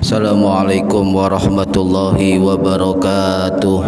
Assalamualaikum warahmatullahi wabarakatuh.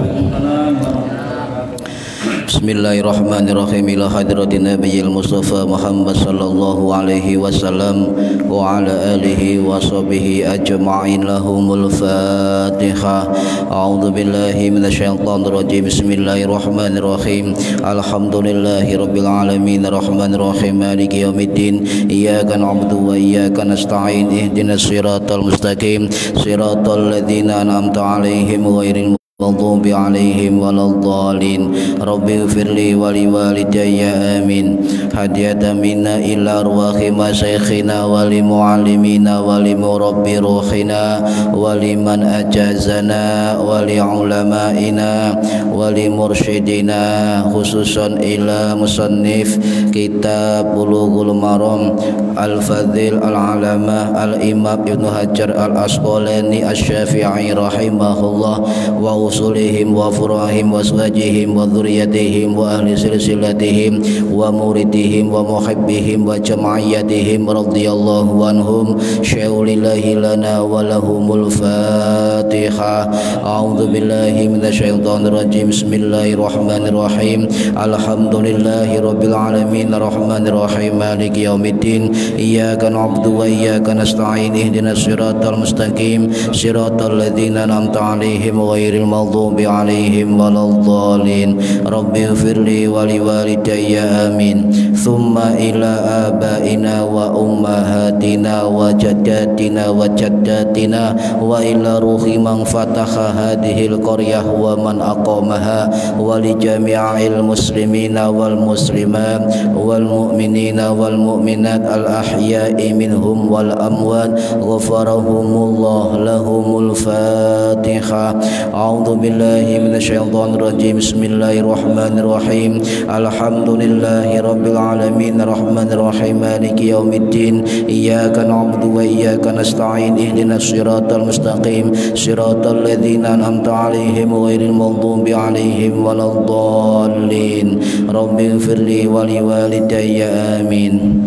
Bismillahirrahmanirrahim. Ila hadratin nabiyil mustafa Muhammad sallallahu alaihi wasallam wa ala alihi wa sahbihi ajma'in. Lahumul Fatihah. A'udzu billahi minasyaitonir rajim. Bismillahirrahmanirrahim. Alhamdulillahi rabbil alamin arrahmanir rahim maliki yaumiddin. Iyyaka na'budu wa iyyaka nasta'in. Ihdinas siratal mustaqim siratal ladzina an'amta 'alaihim ghairil maghdubi 'alaihim waladdallin. Rabbi ighfirli wa liwalidayya amin. Hadiyatan minna ila arwahi masyayikhina wa li muallimina wa li murabbi ruhina wa liman ajazana wa li ulamaina wa li mursyidina, khususan ila musannif kitab Bulughul Maram al-fadhil al-alamah al-imam Ibnu Hajar al-Asqalani asy-Syafi'i rahimahullah wa usulihim wa furahim wa azwajihim wa dzurriyyatihim wa ahli silsilatihim wa muridihim wa muhibbihim wa jama'iyatihim radhiyallahu anhum. Syaulillahi lana wa lahumul Fatihah. A'udzu billahi minasyaitonir rajim. Bismillahirrahmanirrahim. Alhamdulillahi rabbil alamin arrahmanir rahim maliki yaumiddin. Iyyaka na'budu wa iyyaka nasta'in. Ihdinas siratal mustaqim siratal ladzina an'amta 'alaihim ghairil maghdubi 'alaihim waladdallin. Rabbi ighfirli wa liwalidayya amin. Thumma ila abaina wa ummahatina wa jaddatina wa jaddatina wa ila ruhi man fataha hadhil qaryah wa man aqamaha wa li jami'il muslimina wal muslimat wal mu'minina wal mu'minat al ahya'i minhum wal amwat ghafarahumullah. Lahumul Fatihah. A'udzu billahi minasyaitonir rajim. Bismillahirrahmanirrahim. Alhamdulillahi rabbil alamin arrahmanir rahim maliki yaumiddin. Iyyaka na'budu wa iyyaka nasta'in. Ihdinas siratal mustaqim siratal ladzina an'amta 'alaihim ghairil maghdubi 'alaihim waladdallin. Rabbi ighfirli wa liwalidayya amin.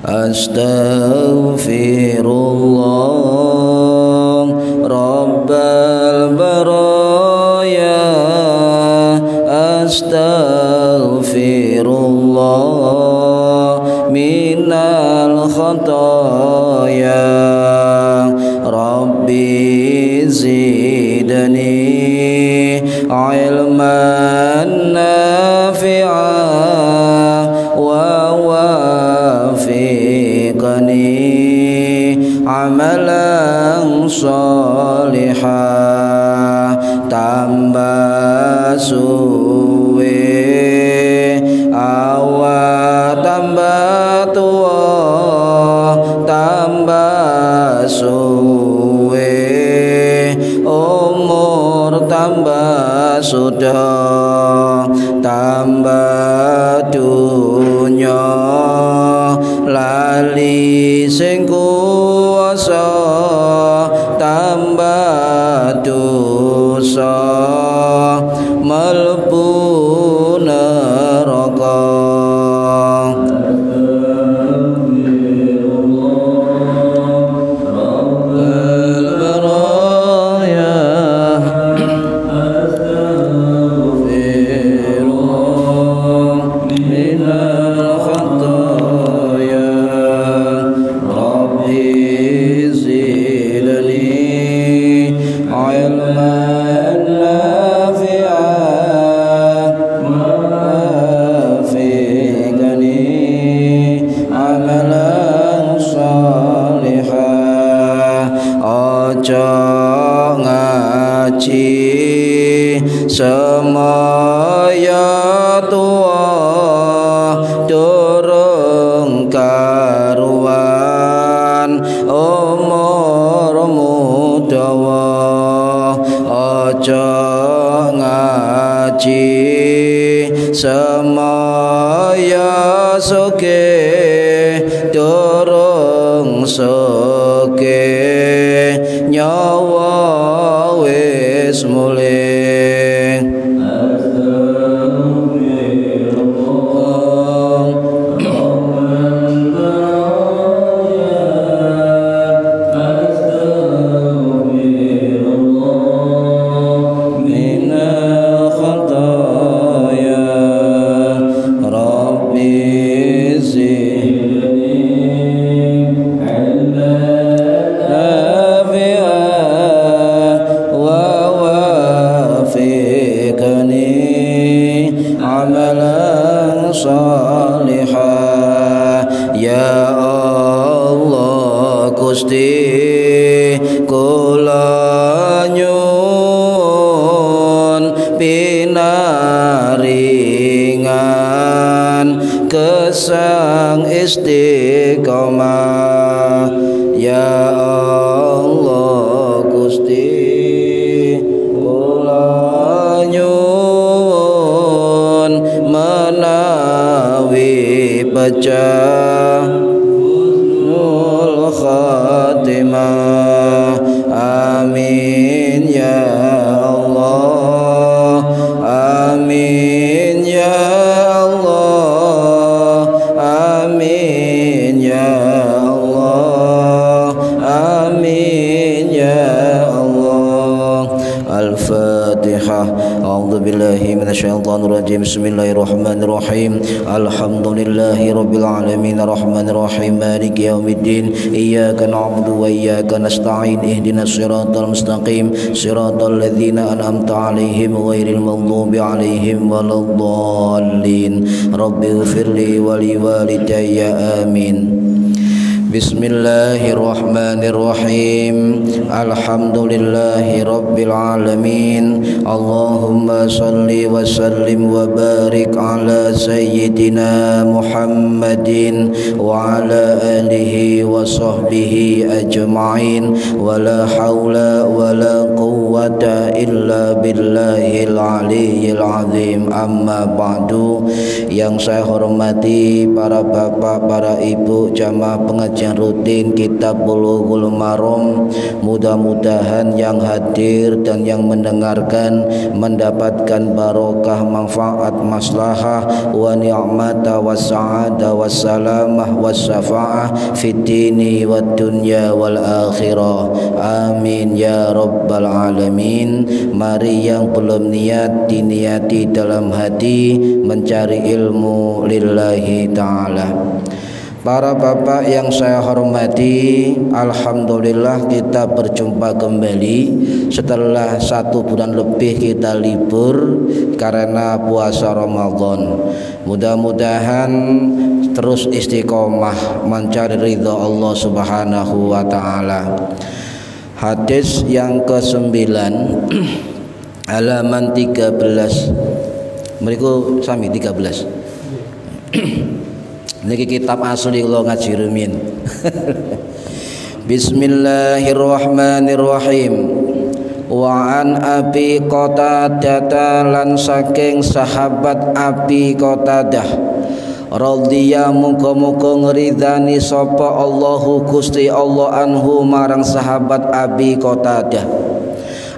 Astaghfirullah Rabbal baraya. Astaghfirullah minal khataya. Rabbi zidni ilman nafi'an wa wafiqni amalan salihah. Tambah suwe awal tambah tua, tambah suwe umur tambah sudah, tambah dunya lali sing kuwasa, tambah dosa mlebu neraka. Semaya tua durung karuan umurmu dawa. Aja ngaji semaya soge durung soge nyawa wis mulih. Gusti kula nyuwun pinaringan gesang istiqomah ya Allah Gusti kula nyuwun menawi pecah husnul khatimah amin ya Allah amin ya Allah amin ya Allah amin ya Allah Al-Fatihah. A'udzu billahi minasyaitonir rajim. Bismillahirrahmanirrahim. Alhamdulillahi rabbil alamin arrahmanir rahim maliki yaumiddin. Iyyaka na'budu wa iyyaka nasta'in. Ihdinas siratal mustaqim. Siratal ladzina an'amta 'alaihim ghairil maghdubi 'alaihim waladdallin. Rabbighfirli wa liwalidayya amin. Bismillahirrahmanirrahim. Alhamdulillahi rabbil alamin. Allahumma salli wa sallim wa barik ala sayyidina Muhammadin wa ala alihi wa sahbihi ajma'in. Wa la hawla wa la quwwata illa billahil aliyyil azim. Amma ba'du. Yang saya hormati para bapak, para ibu, jamaah pengajian rutin Kitab Bulughul Maram, mudah-mudahan yang hadir dan yang mendengarkan mendapatkan barokah, manfaat, maslahah wa ni'mata wa sa'ada wa salamah wa syafa'ah fid dini wad dunya wal akhirah amin ya rabbal alamin. Mari yang belum niat diniati dalam hati mencari ilmu lillahi ta'ala. Para bapak yang saya hormati, alhamdulillah kita berjumpa kembali setelah 1 bulan lebih kita libur karena puasa Ramadan. Mudah-mudahan terus istiqomah mencari ridha Allah Subhanahu wa taala. Hadis yang ke-9 halaman 13. Mriku sami 13. Niki kitab asli kula ngaji rumiyin. Bismillahirrahmanirrahim. Wa an Abi Qatadah lan saking sahabat Abi Qatadah radhiya muga-muga ngridani sapa Allahu Gusti Allah anhu marang sahabat Abi Qatadah.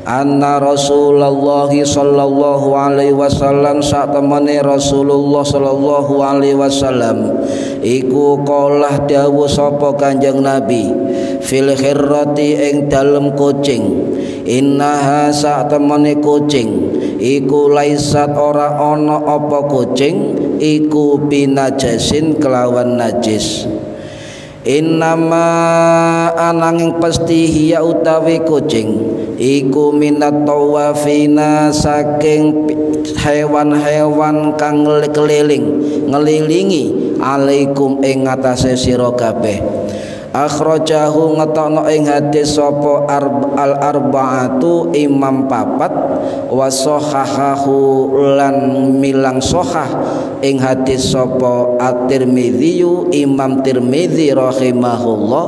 Anna Rasulullah sallallahu alaihi wasallam satemene Rasulullah sallallahu alaihi wasallam iku qolah dawuh sapa Kanjeng Nabi fil khirrati ing dalem kucing. Innaha satemene kucing iku laisat ora ana apa kucing iku binajasin kelawan najis. Innama ananging pasti hiya utawi kucing iku minat tawafina saking hewan-hewan kang keliling ngelilingi alaikum ing ngatasé sira kabeh. Akhrajahu ngetokno ing hadis sapa al-arba'atu imam papat wa sahahahu lan milang sahah ing hadis sapa at-Tirmidzi imam Tirmidzi rahimahullah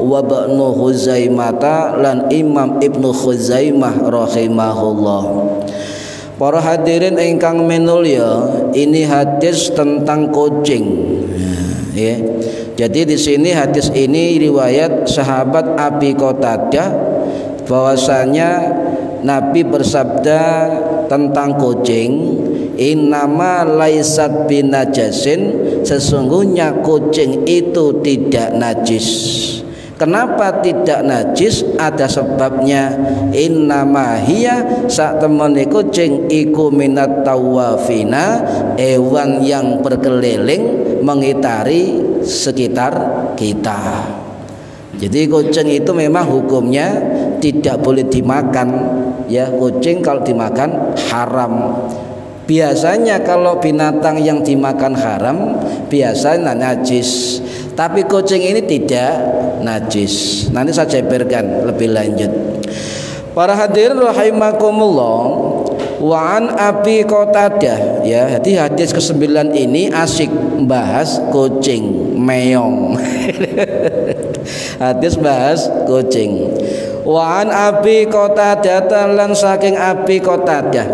wa Ibnu Khuzaimah lan imam Ibnu Khuzaimah rahimahullah. Para hadirin ingkang minulya, ini hadis tentang kucing. Ya. Jadi di sini hadis ini riwayat sahabat Abi Qatadah bahwasanya Nabi bersabda tentang kucing, innama laisat binajasin, sesungguhnya kucing itu tidak najis. Kenapa tidak najis? Ada sebabnya. Innama hiya sak temene kucing iku minat tawafina, hewan yang berkeliling mengitari sekitar kita. Jadi kucing itu memang hukumnya tidak boleh dimakan. Ya, kucing kalau dimakan haram. Biasanya kalau binatang yang dimakan haram biasanya najis. Tapi kucing ini tidak. najis. Nanti saya jabarkan lebih lanjut. Para hadirin rahimakumullah, wa an Abi Qatadah, ya. Jadi hadis ke-9 ini asik bahas kucing meong. Hadis bahas kucing. Wa an Abi Qatadah, lan saking Abi Qatadah.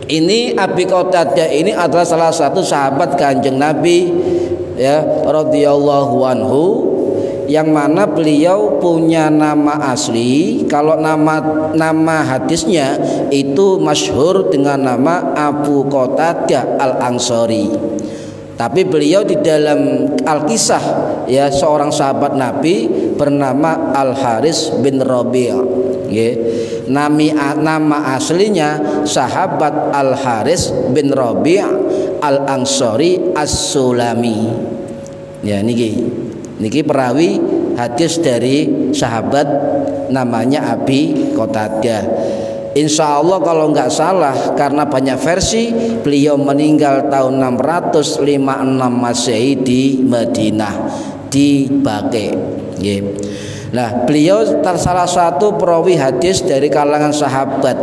Ini Abi Qatadah ini adalah salah satu sahabat Kanjeng Nabi, ya, radhiyallahu anhu, yang mana beliau punya nama asli. Kalau nama hadisnya itu masyhur dengan nama Abu Qatadah Al-Ansari. Tapi beliau di dalam Al-Kisah, ya, seorang sahabat Nabi bernama Al-Haris bin Rabi'. Ya. Nama aslinya sahabat Al-Haris bin Rabi' Al-Ansari As-Sulami. Ya, niki perawi hadis dari sahabat namanya Abi Qatadah. Insya Allah kalau nggak salah, karena banyak versi, beliau meninggal tahun 656 Masehi di Madinah, di Baqi. Nah, beliau salah satu perawi hadis dari kalangan sahabat.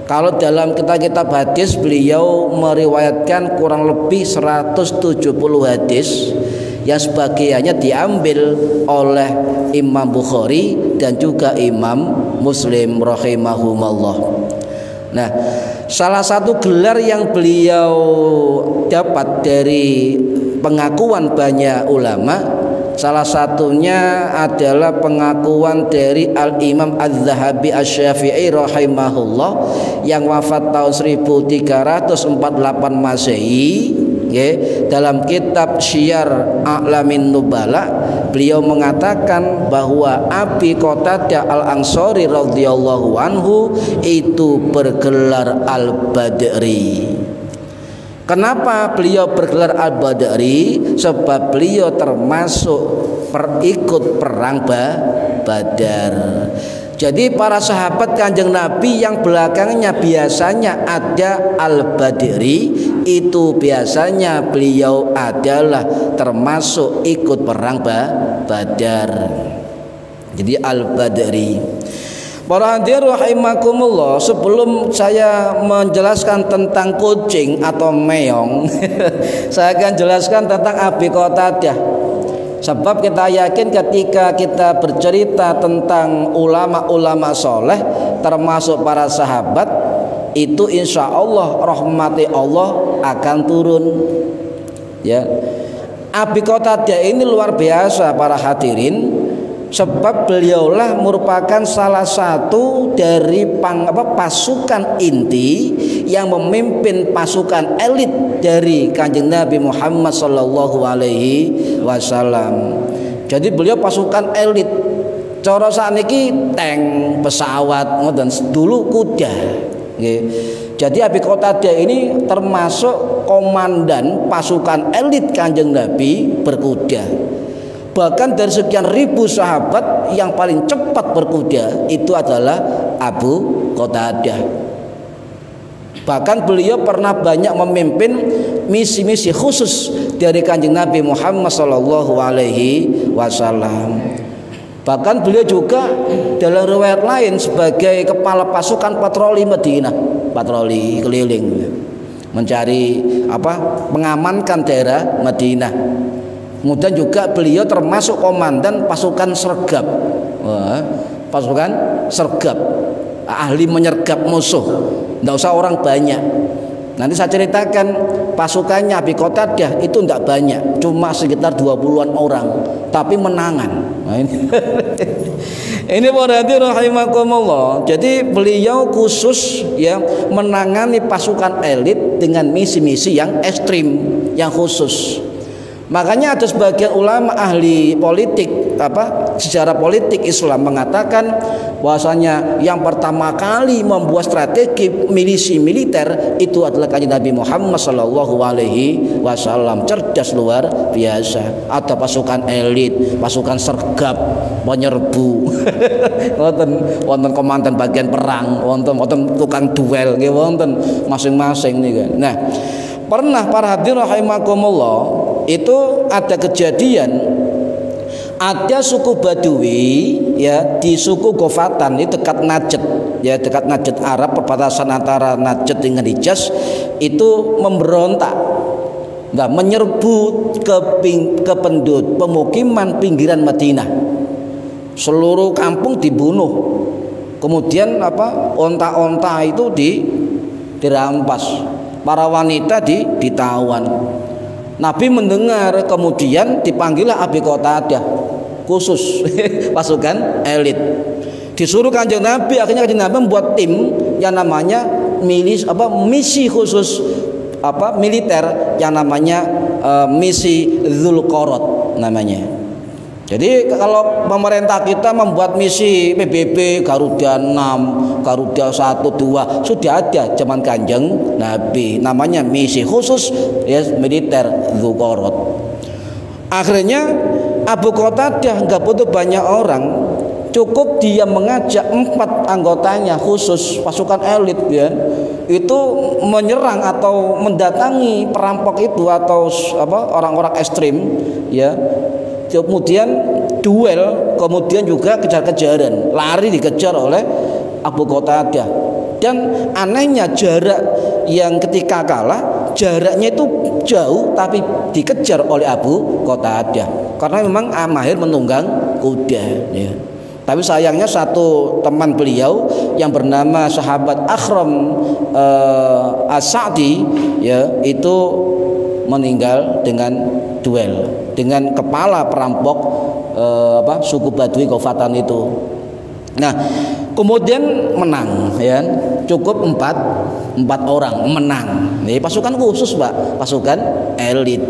Kalau dalam kitab hadis, beliau meriwayatkan kurang lebih 170 hadis yang sebagiannya diambil oleh Imam Bukhari dan juga Imam Muslim rahimahumallah. Nah, salah satu gelar yang beliau dapat dari pengakuan banyak ulama, salah satunya adalah pengakuan dari Al-Imam Az-Zahabi Asy-Syafi'i rahimahullah yang wafat tahun 1348 Masehi. Dalam kitab Syiar A'lamin Nubala, beliau mengatakan bahwa Abi Qatadah Al-Ansari radhiyallahu anhu itu bergelar Al-Badri. Kenapa beliau bergelar Al-Badri? Sebab beliau termasuk ikut perang Badar. Jadi para sahabat Kanjeng Nabi yang belakangnya biasanya ada Al-Badri, itu biasanya beliau adalah termasuk ikut perang Badar. Jadi Al-Badri. Para hadirin rahimakumullah, sebelum saya menjelaskan tentang kucing atau meong, saya akan jelaskan tentang Abi Qatadah. Sebab kita yakin ketika kita bercerita tentang ulama-ulama soleh, termasuk para sahabat, itu insya Allah rahmati Allah akan turun. Ya, Abi Qatadah ini luar biasa para hadirin, sebab beliaulah merupakan salah satu dari pasukan inti yang memimpin pasukan elit dari Kanjeng Nabi Muhammad sallallahu alaihi wasallam. Jadi beliau pasukan elit. Cara sakniki tank, pesawat, ngoten, dulu kuda. Jadi Abi Qatadah ini termasuk komandan pasukan elit Kanjeng Nabi berkuda. Bahkan dari sekian ribu sahabat yang paling cepat berkuda itu adalah Abu Qatadah. Bahkan beliau pernah banyak memimpin misi-misi khusus dari Kanjeng Nabi Muhammad sallallahu alaihi wasallam. Bahkan beliau juga dalam riwayat lain sebagai kepala pasukan patroli Madinah, patroli keliling mencari mengamankan daerah Madinah. Kemudian juga beliau termasuk komandan pasukan sergap. Pasukan sergap, ahli menyergap musuh. Tidak usah orang banyak. Nanti saya ceritakan pasukannya Abi Qatadah itu tidak banyak, cuma sekitar 20-an orang, tapi menangan. Nah, ini berarti rahimakumullah. Jadi beliau khusus yang menangani pasukan elit dengan misi-misi yang ekstrim, yang khusus. Makanya ada sebagian ulama ahli politik, sejarah politik Islam mengatakan bahwasanya yang pertama kali membuat strategi milisi militer itu adalah Kanjeng Nabi Muhammad sallallahu alaihi wasallam. Cerdas luar biasa. Ada pasukan elit, pasukan sergap, penyerbu, wonten komandan bagian perang, wonten tukang duel, wonten masing-masing nih kan. Nah, pernah para hadirin rahimakumullah, itu ada kejadian Ada suku Badui ya di suku Gofatan, ini dekat Najd ya, dekat Najd Arab, perbatasan antara Najd dengan Hijaz, itu memberontak, menyerbu ke penduduk pemukiman pinggiran Madinah. Seluruh kampung dibunuh. Kemudian onta-onta itu dirampas, para wanita ditawan. Nabi mendengar, kemudian dipanggillah Abi Qatadah, khusus pasukan elit. Disuruh Kanjeng Nabi, akhirnya Kanjeng Nabi membuat tim yang namanya misi khusus militer yang namanya misi Dzulqarad namanya. Jadi kalau pemerintah kita membuat misi PBB Garuda 6, Garuda 1, 2 sudah ada zaman Kanjeng Nabi, namanya misi khusus ya militer Dzulqarad. Akhirnya Abu Qatadah nggak butuh banyak orang, cukup dia mengajak 4 anggotanya khusus pasukan elit ya, itu menyerang atau mendatangi perampok itu atau orang-orang ekstrim ya. Kemudian duel, kemudian juga kejar-kejaran, lari dikejar oleh Abu Qatadah. Dan anehnya jarak yang ketika kalah, jaraknya itu jauh tapi dikejar oleh Abu Qatadah karena memang mahir menunggang kuda ya. Tapi sayangnya satu teman beliau yang bernama sahabat Akhram As-Sa'di ya, itu meninggal dengan duel dengan kepala perampok suku Badui Gofatan itu. Nah, kemudian menang ya, cukup 4 orang menang. Ini pasukan khusus, Pak, pasukan elit.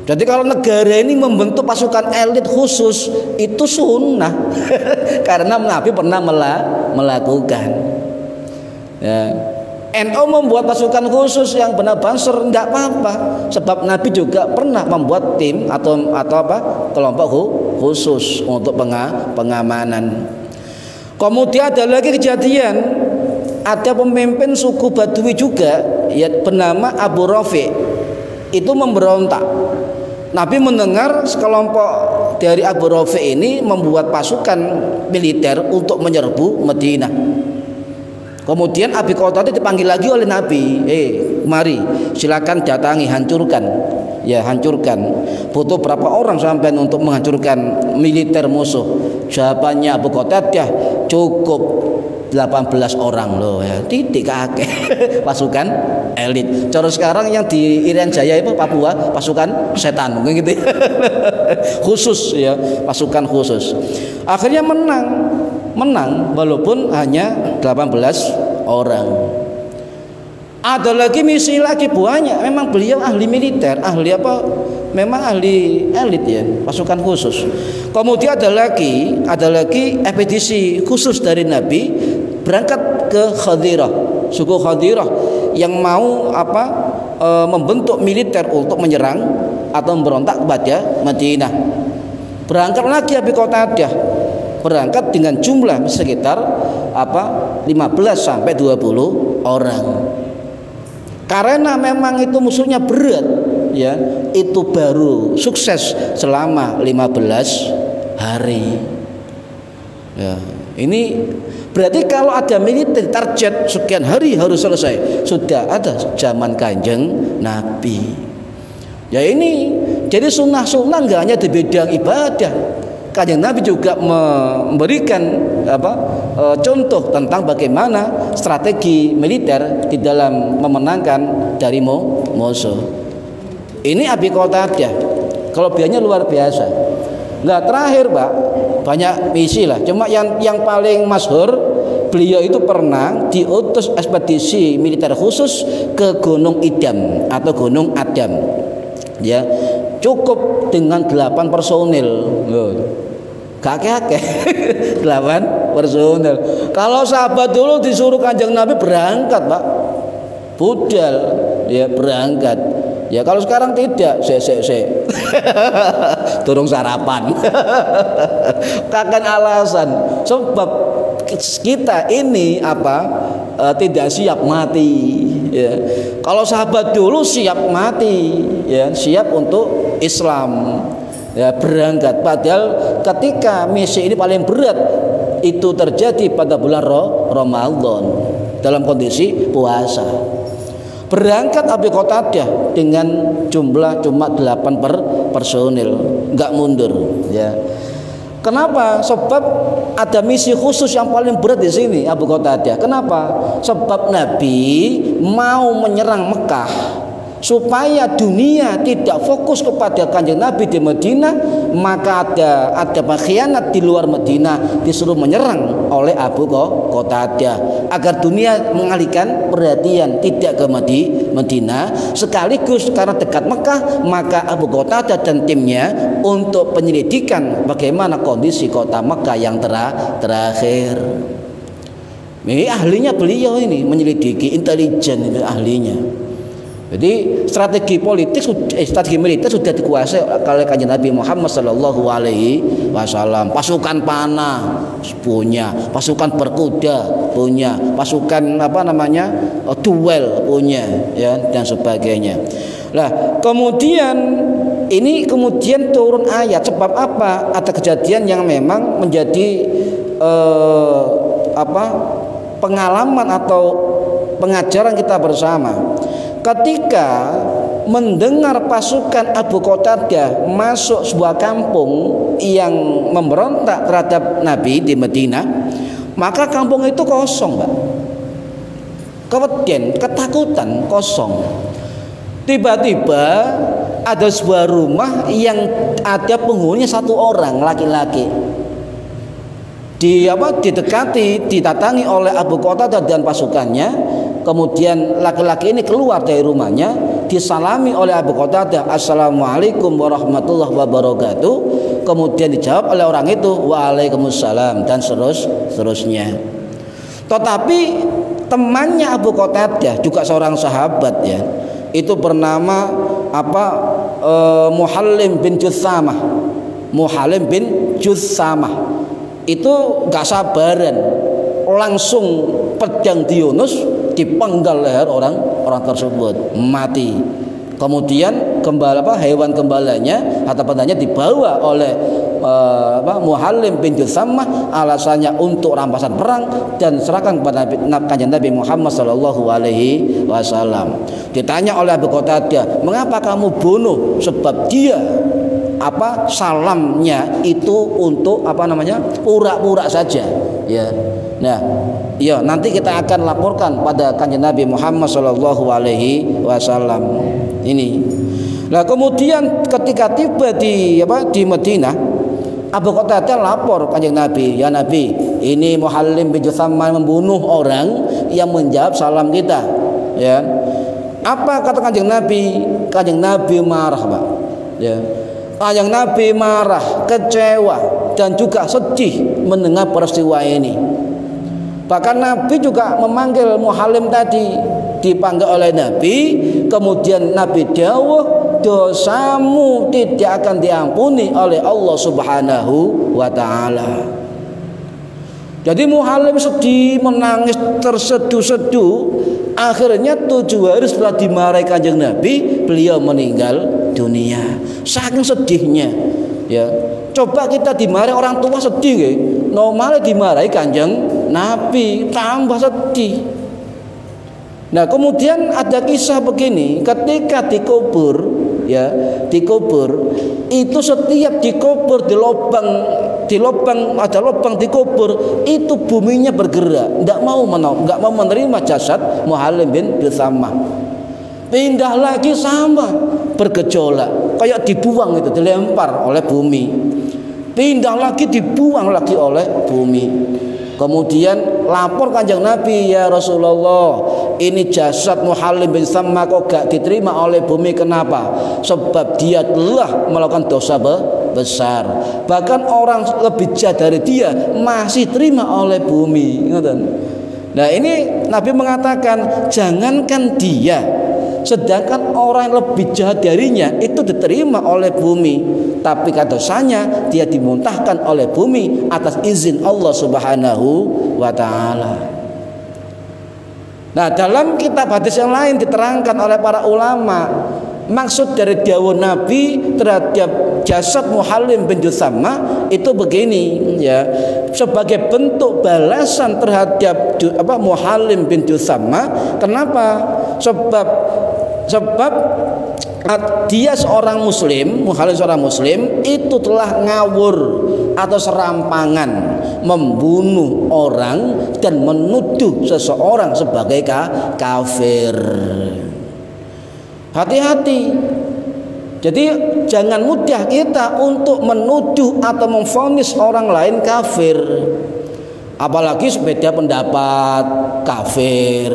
Jadi kalau negara ini membentuk pasukan elit khusus itu sunnah karena Nabi pernah melakukan ya. NU membuat pasukan khusus yang benar banser enggak apa-apa, sebab Nabi juga pernah membuat tim atau kelompok khusus untuk pengamanan. Kemudian ada lagi kejadian, ada pemimpin suku Badui juga ya bernama Abu Rafi, itu memberontak. Nabi mendengar sekelompok dari Abu Rafi ini membuat pasukan militer untuk menyerbu Madinah. Kemudian Abi Qatadah dipanggil lagi oleh Nabi, mari silakan datangi, hancurkan ya, hancurkan. Butuh berapa orang sampai untuk menghancurkan militer musuh? Jawabannya Abu Qatadah, cukup 18 orang loh ya, titik kakek pasukan elit. Cara sekarang yang di Irian Jaya itu Papua pasukan setan mungkin gitu khusus ya, pasukan khusus. Akhirnya menang walaupun hanya 18 orang. Ada lagi misi lagi banyak. Memang beliau ahli militer, memang ahli elit ya, pasukan khusus. Kemudian ada lagi ekspedisi khusus dari Nabi berangkat ke Khadirah, suku Khadirah yang mau membentuk militer untuk menyerang atau memberontak kepada Madinah. Berangkat lagi Abi Qatadah, berangkat dengan jumlah sekitar 15 sampai 20 orang. Karena memang itu musuhnya berat ya, itu baru sukses selama 15 hari. Ya, ini berarti kalau ada militer target sekian hari harus selesai, sudah ada zaman Kanjeng Nabi. Ya ini jadi sunnah-sunnah nggak hanya di bidang ibadah. Kanjeng Nabi juga memberikan contoh tentang bagaimana strategi militer di dalam memenangkan dari musuh. Ini Abi Qatadah, kelebihannya luar biasa. Nggak terakhir, Pak, banyak misi lah. Cuma yang paling masyhur, beliau itu pernah diutus ekspedisi militer khusus ke Gunung Idam atau Gunung Adam. Ya, cukup dengan 8 personil. Kakek 8 personil. Kalau sahabat dulu disuruh Kanjeng Nabi berangkat, Pak, budal ya, berangkat. Ya kalau sekarang tidak, turung sarapan. Kakek alasan sebab kita ini tidak siap mati ya. Kalau sahabat dulu siap mati ya, siap untuk Islam. ya berangkat. Padahal ketika misi ini paling berat itu terjadi pada bulan Ramadan dalam kondisi puasa. Berangkat Abu Qatadah dengan jumlah cuma 8 personil, nggak mundur ya. Kenapa? Sebab ada misi khusus yang paling berat di sini Abu Qatadah. Kenapa? Sebab Nabi mau menyerang Mekah supaya dunia tidak fokus kepada kanjeng Nabi di Madinah, maka ada pengkhianat di luar Madinah disuruh menyerang oleh Abu Qatadah agar dunia mengalihkan perhatian tidak ke Madinah. Sekaligus karena dekat Mekah, maka Abu Qatadah dan timnya untuk penyelidikan bagaimana kondisi kota Mekah yang terakhir. Ini ahlinya beliau ini, menyelidiki, intelijen itu ahlinya. Jadi strategi politik, strategi militer sudah dikuasai oleh kanjeng Nabi Muhammad Sallallahu Alaihi Wasallam. Pasukan panah punya, pasukan berkuda punya, pasukan duel punya, ya, dan sebagainya. Nah, kemudian ini turun ayat. Sebab apa? Ada kejadian yang memang menjadi pengalaman atau pengajaran kita bersama. Ketika mendengar pasukan Abu Qatadah masuk sebuah kampung yang memberontak terhadap Nabi di Madinah, maka kampung itu kosong, Pak. Keweden, ketakutan, kosong. Tiba-tiba ada sebuah rumah yang ada penghuninya 1 orang laki-laki. Didatangi oleh Abu Qatadah dan pasukannya. Kemudian laki-laki ini keluar dari rumahnya, disalami oleh Abu Qatadah, "Assalamualaikum warahmatullahi wabarakatuh." Kemudian dijawab oleh orang itu, "Waalaikumsalam," dan seterusnya. Tetapi temannya Abu Qatadah juga seorang sahabat, ya, itu bernama Muhallim bin Jussamah. Muhallim bin Jussamah itu gak sabaran, langsung pedang Yunus dipenggal leher orang tersebut, mati. Kemudian hewan gembalanya atau pedangnya dibawa oleh Muhallim bin Jussamah, alasannya untuk rampasan perang dan serahkan kepada kanjeng Nabi Muhammad Sallallahu Alaihi Wasallam. Ditanya oleh Abu Qatadah, "Mengapa kamu bunuh?" Sebab dia salamnya itu untuk pura-pura saja, ya. Nah, ya, nanti kita akan laporkan pada kanjeng Nabi Muhammad Sallallahu Alaihi Wasallam ini. Nah, kemudian ketika tiba di Madinah, Abu Qatadah lapor kanjeng Nabi, "Ya Nabi, ini Muhallim bin Jussamah membunuh orang yang menjawab salam kita." Ya. Apa kata kanjeng Nabi? Kanjeng Nabi marah, Pak. Ya. Kanjeng Nabi marah, kecewa, dan juga sedih mendengar peristiwa ini. Bahkan Nabi juga memanggil Muhallim tadi, dipanggil oleh Nabi. Kemudian Nabi dawuh, "Dosamu tidak akan diampuni oleh Allah Subhanahu wa Ta'ala." Jadi Muhallim sedih, menangis, terseduh-seduh. Akhirnya 7 hari setelah dimarahi kanjeng Nabi, beliau meninggal dunia. Saking sedihnya, ya. Coba kita dimarahi orang tua sedih, ya. Normalnya dimarahi kanjeng Nabi tambah sedih. Nah, kemudian ada kisah begini, ketika dikubur, ya, dikubur itu setiap dikubur di lubang ada lubang dikubur itu buminya bergerak, nggak mau menerima jasad Muhallim bin Jussamah. Pindah lagi sama, bergejolak, kayak dibuang itu, dilempar oleh bumi. Pindah lagi, dibuang lagi oleh bumi. Kemudian lapor kanjeng Nabi, "Ya Rasulullah, ini jasad Muhallim bin Jussamah kok gak diterima oleh bumi, kenapa?" Sebab dia telah melakukan dosa besar. Bahkan orang lebih jahat dari dia masih terima oleh bumi. Nah, ini Nabi mengatakan, jangankan dia, sedangkan orang yang lebih jahat darinya itu diterima oleh bumi, tapi dosanya dia dimuntahkan oleh bumi atas izin Allah Subhanahu wa Ta'ala. Nah, dalam kitab hadis yang lain diterangkan oleh para ulama, Maksud dari dawuh Nabi terhadap jasad Muhallim bin Juthammah itu begini ya, sebagai bentuk balasan terhadap Muhallim bin Juthammah. Kenapa? Sebab dia seorang muslim, Muhallim seorang muslim itu telah ngawur atau serampangan membunuh orang dan menuduh seseorang sebagai kafir. Hati-hati. Jadi jangan mudah kita untuk menuduh atau memvonis orang lain kafir. Apalagi sepeda pendapat kafir,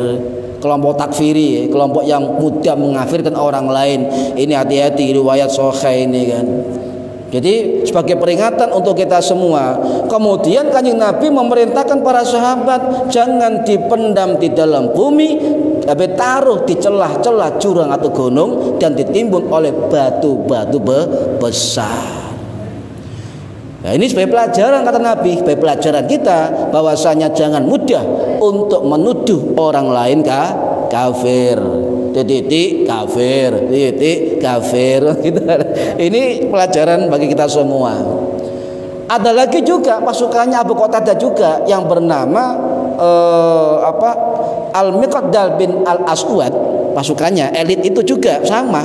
kelompok takfiri, kelompok yang mudah mengkafirkan orang lain. Ini hati-hati, riwayat sahih ini kan. Jadi sebagai peringatan untuk kita semua. Kemudian Kanjeng Nabi memerintahkan para sahabat jangan dipendam di dalam bumi, tapi taruh di celah-celah jurang atau gunung dan ditimbun oleh batu-batu besar. Nah, ini sebagai pelajaran kata Nabi, sebagai pelajaran kita bahwasanya jangan mudah untuk menuduh orang lain kafir. Titik kafir, titik kafir. Ini pelajaran bagi kita semua. Ada lagi juga pasukannya Abu Qatadah juga yang bernama Al-Miqdad bin Al-Aswad. Pasukannya elit itu juga sama,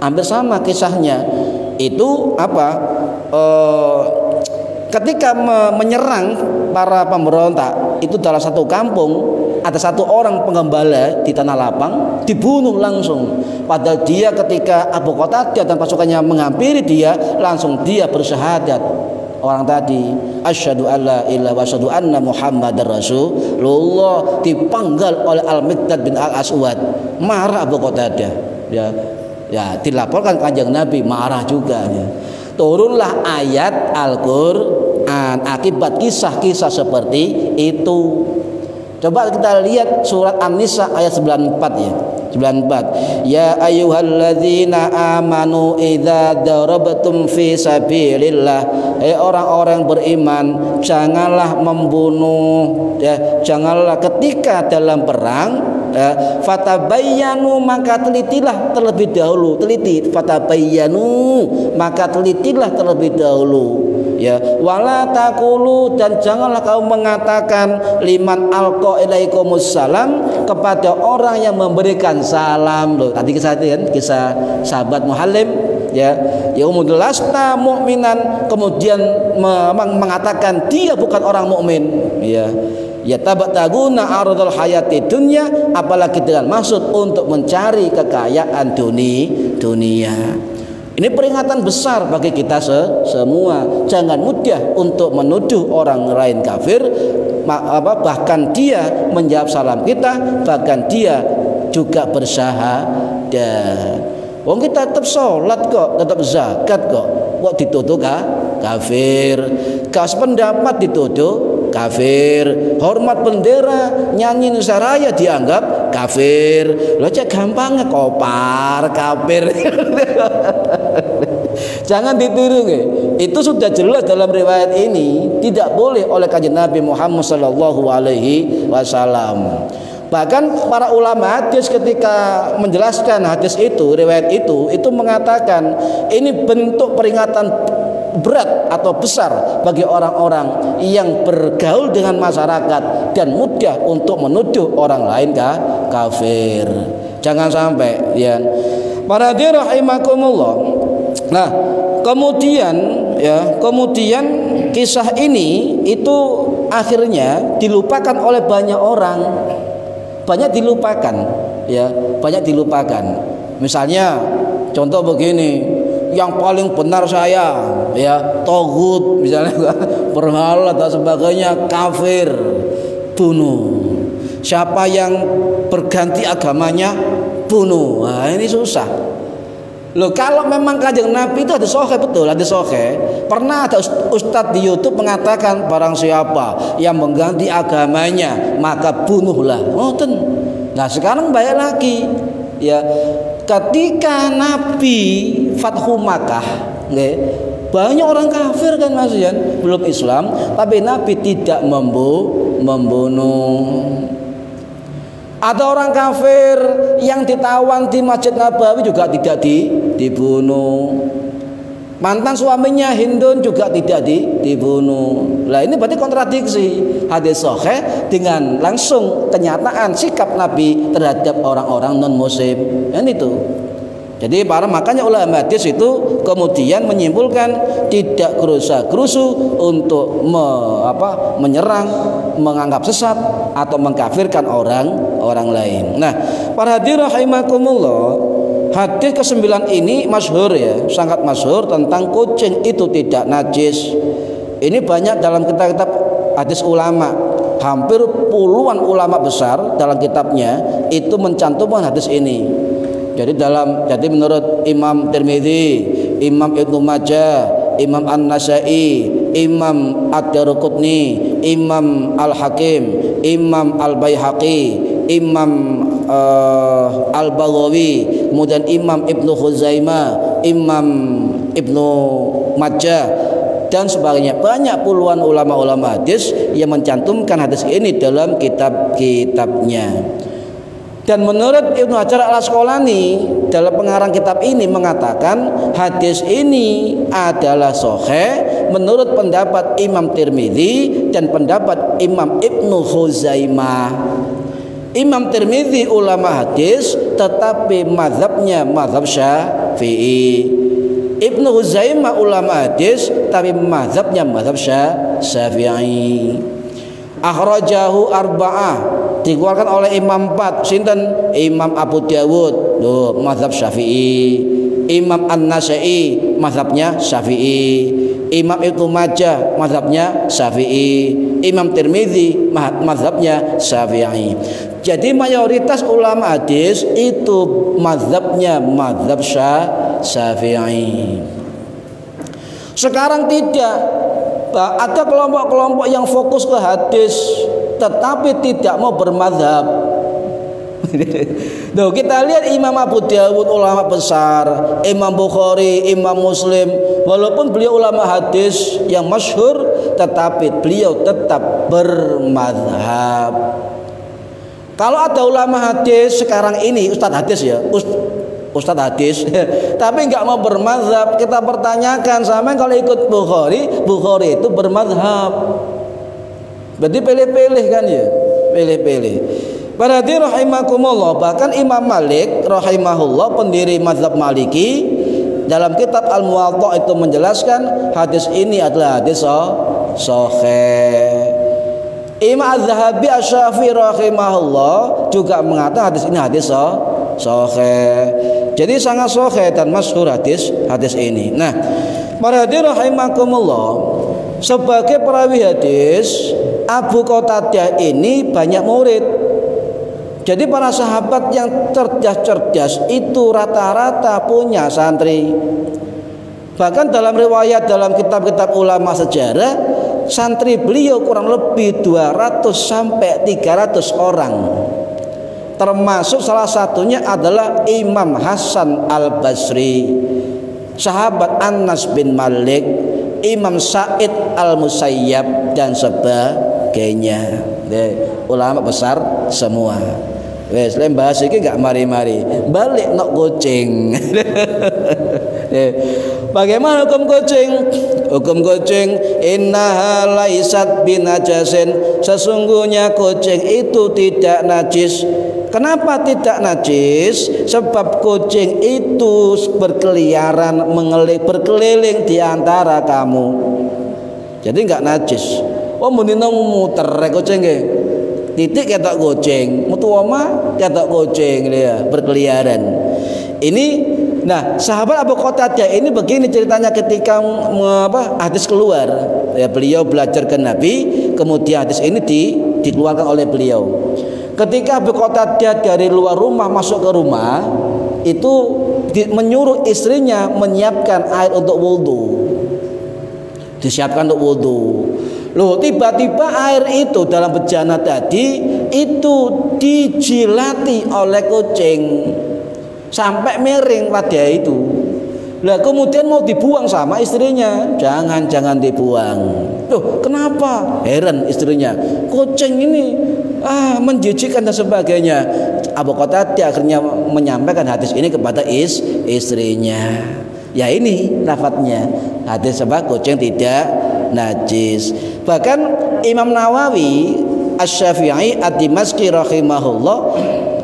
hampir sama kisahnya. Itu ketika menyerang para pemberontak itu dalam satu kampung, ada satu orang penggembala di tanah lapang dibunuh langsung. Padahal dia ketika Abu Qatadah dan pasukannya menghampiri dia, langsung dia bersyahadat. Orang tadi asyhadu alla ilaha wa asyhadu anna muhammadar rasulullah, dipanggal oleh Al-Miqdad bin Al-Aswad. Marah Abu Qatadah. Ya dilaporkan Kanjeng Nabi, marah juga ya. Turunlah ayat Al-Qur'an akibat kisah-kisah seperti itu. Coba kita lihat surat An-Nisa ayat 94 ya. 94. Ya ayyuhalladzina amanu idza darabtum fi sabilillah. Orang-orang beriman, janganlah membunuh ya, janganlah ketika dalam perang ya, fatabayyanu, maka telitilah terlebih dahulu. Fatabayyanu, maka telitilah terlebih dahulu. Ya, wala taqulu, dan janganlah kamu mengatakan liman alqa ilaikumus salam, kepada orang yang memberikan salam. Loh, tadi kisah sahabat Muhallim ya, yaumul lasta mu'minan, kemudian mengatakan dia bukan orang mukmin ya. Ya tabataguna aradul hayati dunya, apalagi dengan maksud untuk mencari kekayaan dunia. Ini peringatan besar bagi kita semua. Jangan mudah untuk menuduh orang lain kafir, bahkan dia menjawab salam kita, bahkan dia juga bersyahadat. Wong kita tetap sholat kok, tetap zakat kok dituduh kafir. Kas pendapat dituduh kafir. Hormat bendera, nyanyi Indonesia Raya dianggap kafir. Lo cek gampangnya kopar kafir. Jangan ditiru ya. Itu sudah jelas dalam riwayat ini, tidak boleh oleh Kanjeng Nabi Muhammad sallallahu alaihi wasallam. Bahkan para ulama hadis ketika menjelaskan hadis itu, riwayat itu mengatakan ini bentuk peringatan berat atau besar bagi orang-orang yang bergaul dengan masyarakat dan mudah untuk menuduh orang lain kafir. Jangan sampai ya. Para hadirin rahimakumullah. Nah, kemudian kisah ini itu akhirnya dilupakan oleh banyak orang. Banyak dilupakan. Misalnya contoh begini, yang paling benar saya ya togut, misalnya berhala dan sebagainya, kafir, bunuh. Siapa yang berganti agamanya, bunuh. Nah, ini susah. Loh, kalau memang Kanjeng Nabi itu ada sahih, betul, ada sahih. Pernah ada ustadz di YouTube mengatakan barang siapa yang mengganti agamanya maka bunuhlah. Nah, sekarang balik lagi ya, ketika Nabi Fathu Makkah, banyak orang kafir kan Mas Yan, belum Islam, tapi Nabi tidak membunuh. Ada orang kafir yang ditawan di Masjid Nabawi juga tidak dibunuh. Mantan suaminya Hindun juga tidak dibunuh. Lah ini berarti kontradiksi hadis sahih dengan langsung kenyataan sikap Nabi terhadap orang-orang non muslim. Kan itu. Jadi makanya ulama hadis itu kemudian menyimpulkan tidak gerusa-gerusu untuk menyerang, menganggap sesat atau mengkafirkan orang lain. Nah, para hadirin rahimakumullah, hadis ke-9 ini masyhur ya, sangat masyhur tentang kucing itu tidak najis. Ini banyak dalam kitab-kitab hadis ulama. Hampir puluhan ulama besar dalam kitabnya itu mencantumkan hadis ini. Jadi menurut Imam Tirmidzi, Imam Ibnu Majah, Imam An-Nasai, Imam Ad-Daruqutni, Imam Al-Hakim, Imam Al-Baihaqi, Imam Al-Baghawi, kemudian Imam Ibnu Khuzaimah, Imam Ibnu Majah dan sebagainya. Banyak puluhan ulama-ulama hadis yang mencantumkan hadis ini dalam kitab-kitabnya. Dan menurut Ibnu Hajar Al-Asqalani dalam pengarang kitab ini mengatakan hadis ini adalah sahih menurut pendapat Imam Tirmidzi dan pendapat Imam Ibnu Khuzaimah. Imam Tirmidzi ulama hadis tetapi mazhabnya mazhab Syafi'i. Ibnu Khuzaimah ulama hadis tapi mazhabnya mazhab Syafi'i. Akhrajahu arba'ah, dikeluarkan oleh Imam 4. Sinten? Imam Abu Dawud, mazhab Syafi'i. Imam An-Nasai, mazhabnya Syafi'i. Imam Ibnu Majah, mazhabnya Syafi'i. Imam Tirmidzi, mazhabnya Syafi'i. Jadi mayoritas ulama hadis itu mazhabnya mazhab Syafi'i. Sekarang tidak. Ada kelompok-kelompok yang fokus ke hadis tetapi tidak mau bermadzhab. Tuh, kita lihat Imam Abu Dawud ulama besar, Imam Bukhari, Imam Muslim, walaupun beliau ulama hadis yang masyhur tetapi beliau tetap bermadzhab. Kalau ada ulama hadis sekarang ini, ustadz hadis ya, ustadz hadis tapi nggak mau bermadzhab, kita pertanyakan sama kalau ikut Bukhari itu bermadzhab, berarti pilih-pilih kan ya, pilih-pilih. Para hadirin rahimakumullah, bahkan Imam Malik rahimahullah pendiri mazhab Maliki dalam kitab Al-Muwatta itu menjelaskan hadis ini adalah hadis sahih. Imam Az-Zahabi Asy-Syafi'i rahimahullah juga mengatakan hadis ini hadis sahih. Jadi sangat sahih dan masyhur hadis ini. Nah, para hadirin rahimakumullah, sebagai perawi hadis Abu Qatadah ini banyak murid. Jadi para sahabat yang cerdas-cerdas itu rata-rata punya santri. Bahkan dalam riwayat dalam kitab-kitab ulama sejarah, santri beliau kurang lebih 200 sampai 300 orang. Termasuk salah satunya adalah Imam Hasan Al-Basri, sahabat Anas bin Malik, Imam Sa'id Al-Musayyab dan sebagainya. Ulama besar semua. Wes lem bahas iki gak mari-mari. Balik nok kucing. Bagaimana hukum kucing? Hukum kucing innaha laisat binajasin. Sesungguhnya kucing itu tidak najis. Kenapa tidak najis? Sebab kucing itu berkeliaran berkeliling di antara kamu. Jadi enggak najis. Oh menino muter kucing nggih. Titik ketok kucing, metu omah ketok kucing ya, berkeliaran. Ini nah, sahabat Abu Qatadah ini begini ceritanya ketika hadis keluar. Ya, beliau belajar ke Nabi, kemudian hadis ini dikeluarkan oleh beliau. Ketika Abu Qatadah dari luar rumah masuk ke rumah, itu menyuruh istrinya menyiapkan air untuk wudhu. Disiapkan untuk wudhu. Loh, tiba-tiba air itu dalam bejana tadi itu dijilati oleh kucing sampai miring wadah itu. Lah kemudian mau dibuang sama istrinya, jangan dibuang. Loh, kenapa? Heran istrinya. Kucing ini menjijikkan dan sebagainya. Abu Qatadah akhirnya menyampaikan hadis ini kepada istrinya. Ya ini lafadznya, hadis sebab kucing tidak najis. Bahkan Imam Nawawi Asy-Syafi'i Ad-Dimashqi rahimahullah,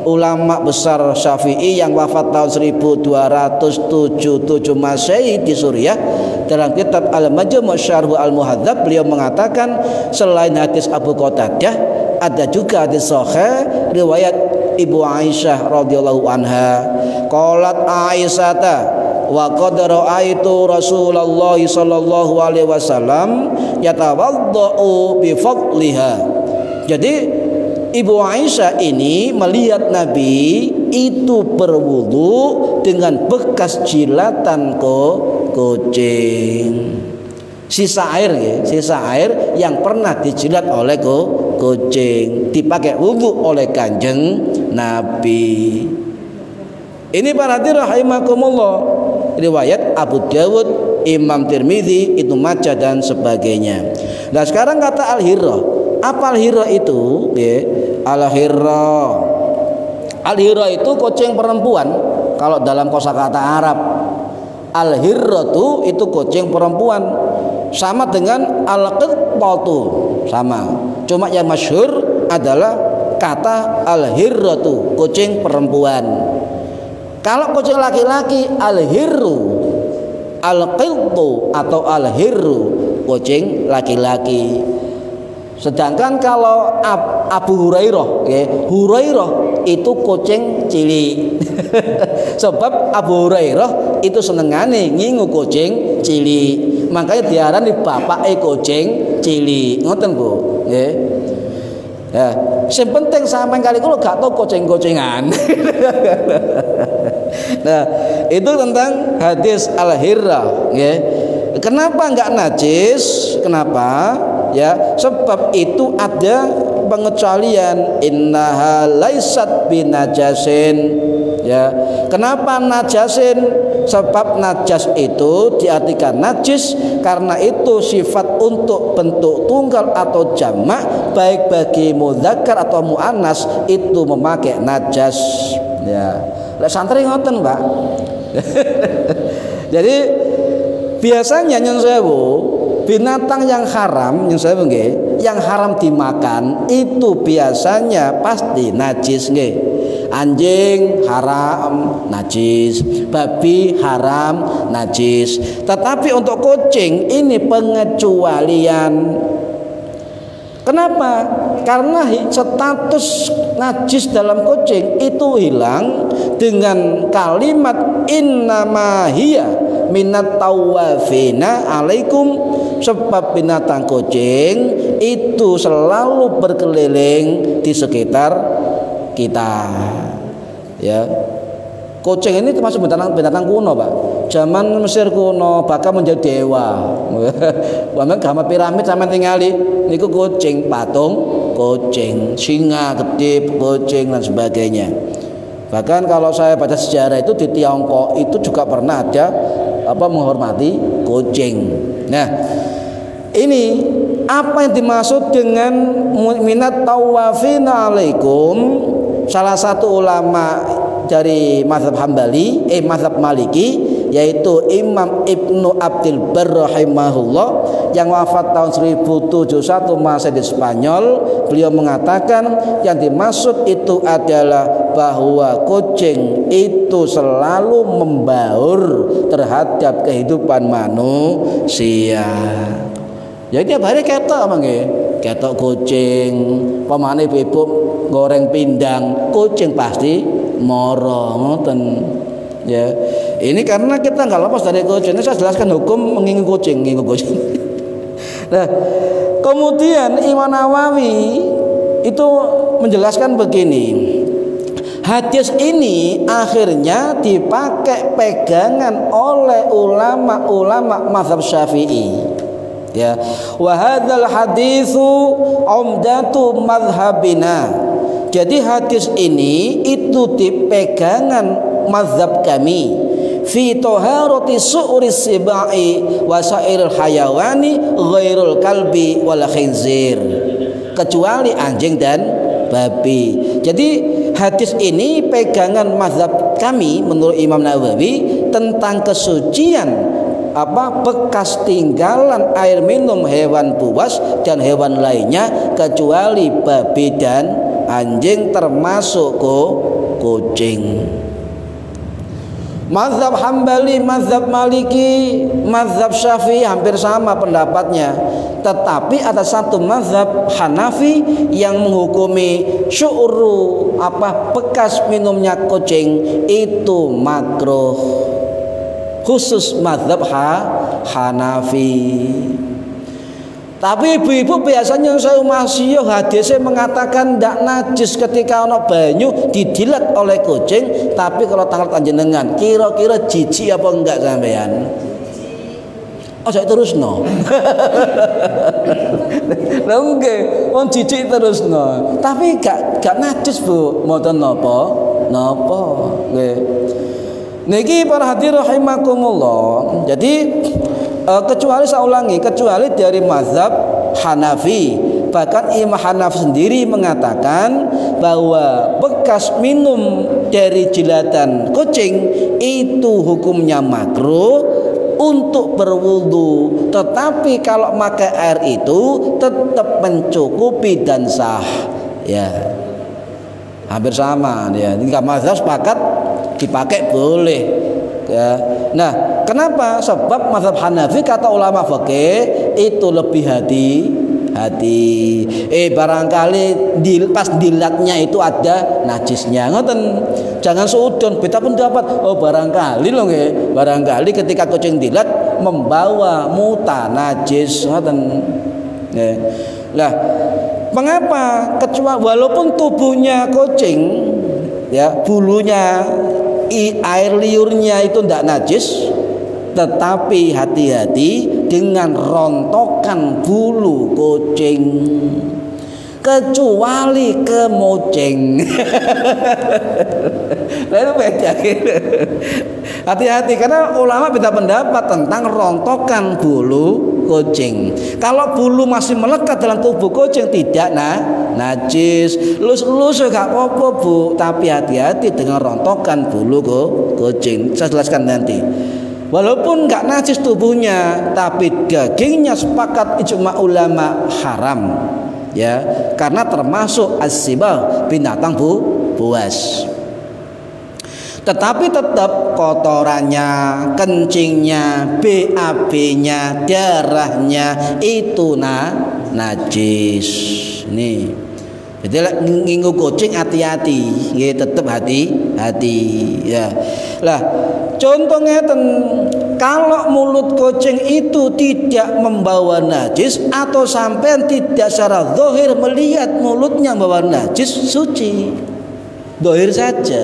ulama besar Syafi'i yang wafat tahun 1277 Masehi di Suriah, dalam kitab Al-Majmu' Syarh Al-Muhadzab beliau mengatakan selain hadis Abu Qatadah ada juga hadis sahih riwayat Ibu Aisyah radhiyallahu anha. Qalat Aisyata wa qad ra'aitu Rasulullah sallallahu alaihi wasallam yatawaddau bi fadliha. Jadi Ibu Aisyah ini melihat Nabi itu berwudu dengan bekas jilatan kucing. Sisa air ya, sisa air yang pernah dijilat oleh kucing dipakai wudu oleh Kanjeng Nabi. Ini para hadirin rahimakumullah, riwayat Abu Dawud, Imam Tirmidzi, Ibnu Majah dan sebagainya. Nah sekarang kata al-hirra. Apa al-hirra itu? Ya, al-hirra. Al-hirra itu kucing perempuan kalau dalam kosakata Arab. Al-hirratu itu kucing perempuan, sama dengan al-qittatu, sama. Cuma yang masyhur adalah kata al-hirratu, kucing perempuan. Kalau kucing laki-laki al-hirru, al-qittu atau al-hirru, kucing laki-laki. Sedangkan kalau Abu Hurairah, okay, Hurairah itu kucing cilik. Sebab Abu Hurairah itu senengane ngingu kucing cilik. Makanya diarani bapake kucing cilik. Ngoten Bu, nggih. Ya, sing penting sampean kali kula gak tau kucing-kucingan. Nah, itu tentang hadis al-hirra, nggih. Kenapa enggak najis? Kenapa? Ya, sebab itu ada pengecualian, innaha laisat binajasin. Ya, kenapa najasin? Sebab najas itu diartikan najis karena itu sifat untuk bentuk tunggal atau jamak, baik bagi mudzakkar atau muannas itu memakai najas. Ya, lek santri ngoten, Pak. Jadi biasanya nyun sewu binatang yang haram, yang haram dimakan itu biasanya pasti najis nggih. Anjing haram najis, babi haram najis. Tetapi untuk kucing ini pengecualian. Kenapa? Karena status najis dalam kucing itu hilang dengan kalimat innama hiya minat tawafina alaikum. Sebab binatang kucing itu selalu berkeliling di sekitar kita. Ya, kucing ini termasuk binatang kuno, Pak. Zaman Mesir kuno bahkan menjadi dewa. Wamen gambar piramid sampean tingali niku kucing, patung kucing, singa gede kucing dan sebagainya. Bahkan kalau saya baca sejarah itu di Tiongkok itu juga pernah ada menghormati kucing. Nah, ini apa yang dimaksud dengan minat tawafina alaikum? Salah satu ulama dari mazhab Hambali, mazhab Maliki, yaitu Imam Ibnu Abdul Barr rahimahullah yang wafat tahun 1071 Masehi di Spanyol. Beliau mengatakan yang dimaksud itu adalah bahwa kucing itu selalu membaur terhadap kehidupan manusia. Jadi tiap hari ketok mangke, ketok kucing, pamane ibu goreng pindang, kucing pasti moro ngoten. Ya, ini karena kita nggak lepas dari kucing. Ini saya jelaskan hukum mengingu kucing, Nah, kemudian Imam Nawawi itu menjelaskan begini. Hadis ini akhirnya dipakai pegangan oleh ulama-ulama mazhab Syafi'i. Ya, wa hadzal haditsu umdatu madhhabina. Jadi hadis ini itu dipegangan mazhab kami fi taharati su'ris sibai wa sa'iril hayawani ghairul kalbi wal khinzir, kecuali anjing dan babi. Jadi hadis ini pegangan mazhab kami menurut Imam Nawawi tentang kesucian bekas tinggalan air minum hewan buas dan hewan lainnya kecuali babi dan anjing termasuk kucing. Mazhab Hambali, mazhab Maliki, mazhab Syafi'i hampir sama pendapatnya. Tetapi ada satu mazhab Hanafi yang menghukumi syu'ru bekas minumnya kucing itu makruh. Khusus mazhab Hanafi. Tapi ibu-ibu biasanya saya masih hadisnya mengatakan tidak najis ketika ono banyu didilat oleh kucing. Tapi kalau tanggal panjenengan kira-kira jijik apa enggak sampean? Oh saya terus no. Lah nggih, wong jijik terus no. Tapi gak najis Bu, mboten napa? Nggih. Niki para hadirin rahimakumullah. Jadi kecuali saya ulangi, kecuali dari mazhab Hanafi. Bahkan Imam Hanafi sendiri mengatakan bahwa bekas minum dari jilatan kucing itu hukumnya makruh untuk berwudu. Tetapi kalau pakai air itu tetap mencukupi dan sah. Ya, hampir sama ya. Jika mazhab sepakat dipakai boleh. Ya. Nah, kenapa? Sebab mazhab Hanafi kata ulama fikih itu lebih hati-hati. Barangkali pas dilatnya itu ada najisnya, ngoten. Jangan seudon beda pendapat. Oh barangkali loh nggih. Barangkali ketika kucing dilat membawa muta najis, ngoten. Lah, mengapa? Kecuali walaupun tubuhnya kucing ya bulunya air liurnya itu tidak najis, tetapi hati-hati dengan rontokan bulu kucing, kecuali kemoceng. Lalu beda. Hati-hati karena ulama beda pendapat tentang rontokan bulu kucing. Kalau bulu masih melekat dalam tubuh kucing tidak najis, lus gak apa-apa Bu, tapi hati-hati dengan rontokan bulu kucing. Saya jelaskan nanti. Walaupun gak najis tubuhnya, tapi dagingnya sepakat ijma ulama haram. Ya, karena termasuk as-sibah, binatang buas. Tetapi tetap kotorannya, kencingnya, BAB-nya, darahnya itu najis. Nih. Jadi nginggu kucing hati-hati, ya tetap hati-hati ya. Lah, contohnya kalau mulut kucing itu tidak membawa najis atau sampai tidak secara zahir melihat mulutnya membawa najis, suci. Zahir saja.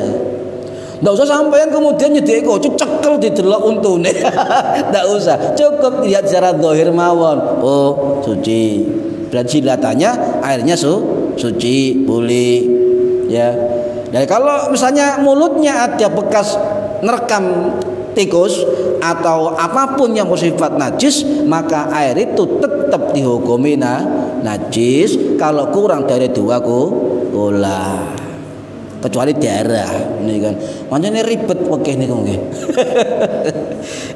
Tidak usah sampean kemudian nyedek kucing cekel didelok untune. Tidak usah, cukup lihat secara zahir mawon. Oh, suci. Berarti jilatannya airnya suci, boleh. Ya. Dan kalau misalnya mulutnya ada bekas nerekam tikus atau apapun yang bersifat najis, maka air itu tetap dihukumi najis kalau kurang dari 2 kula. Kecuali darah ini kan makanya ribet oke nih nggih.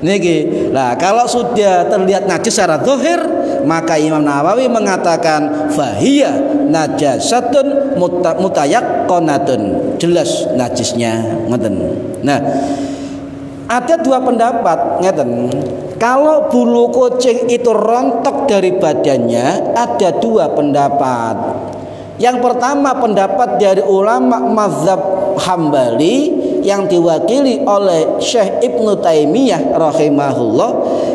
Niki lah kalau sudah terlihat najis secara zahir maka Imam Nawawi mengatakan fahiyah najasatun mutayaqqanatun, jelas najisnya ngoten. Nah, ada 2 pendapat ngeten. Kalau bulu kucing itu rontok dari badannya ada 2 pendapat. Yang pertama pendapat dari ulama mazhab Hambali yang diwakili oleh Syekh Ibnu Taimiyah rahimahullah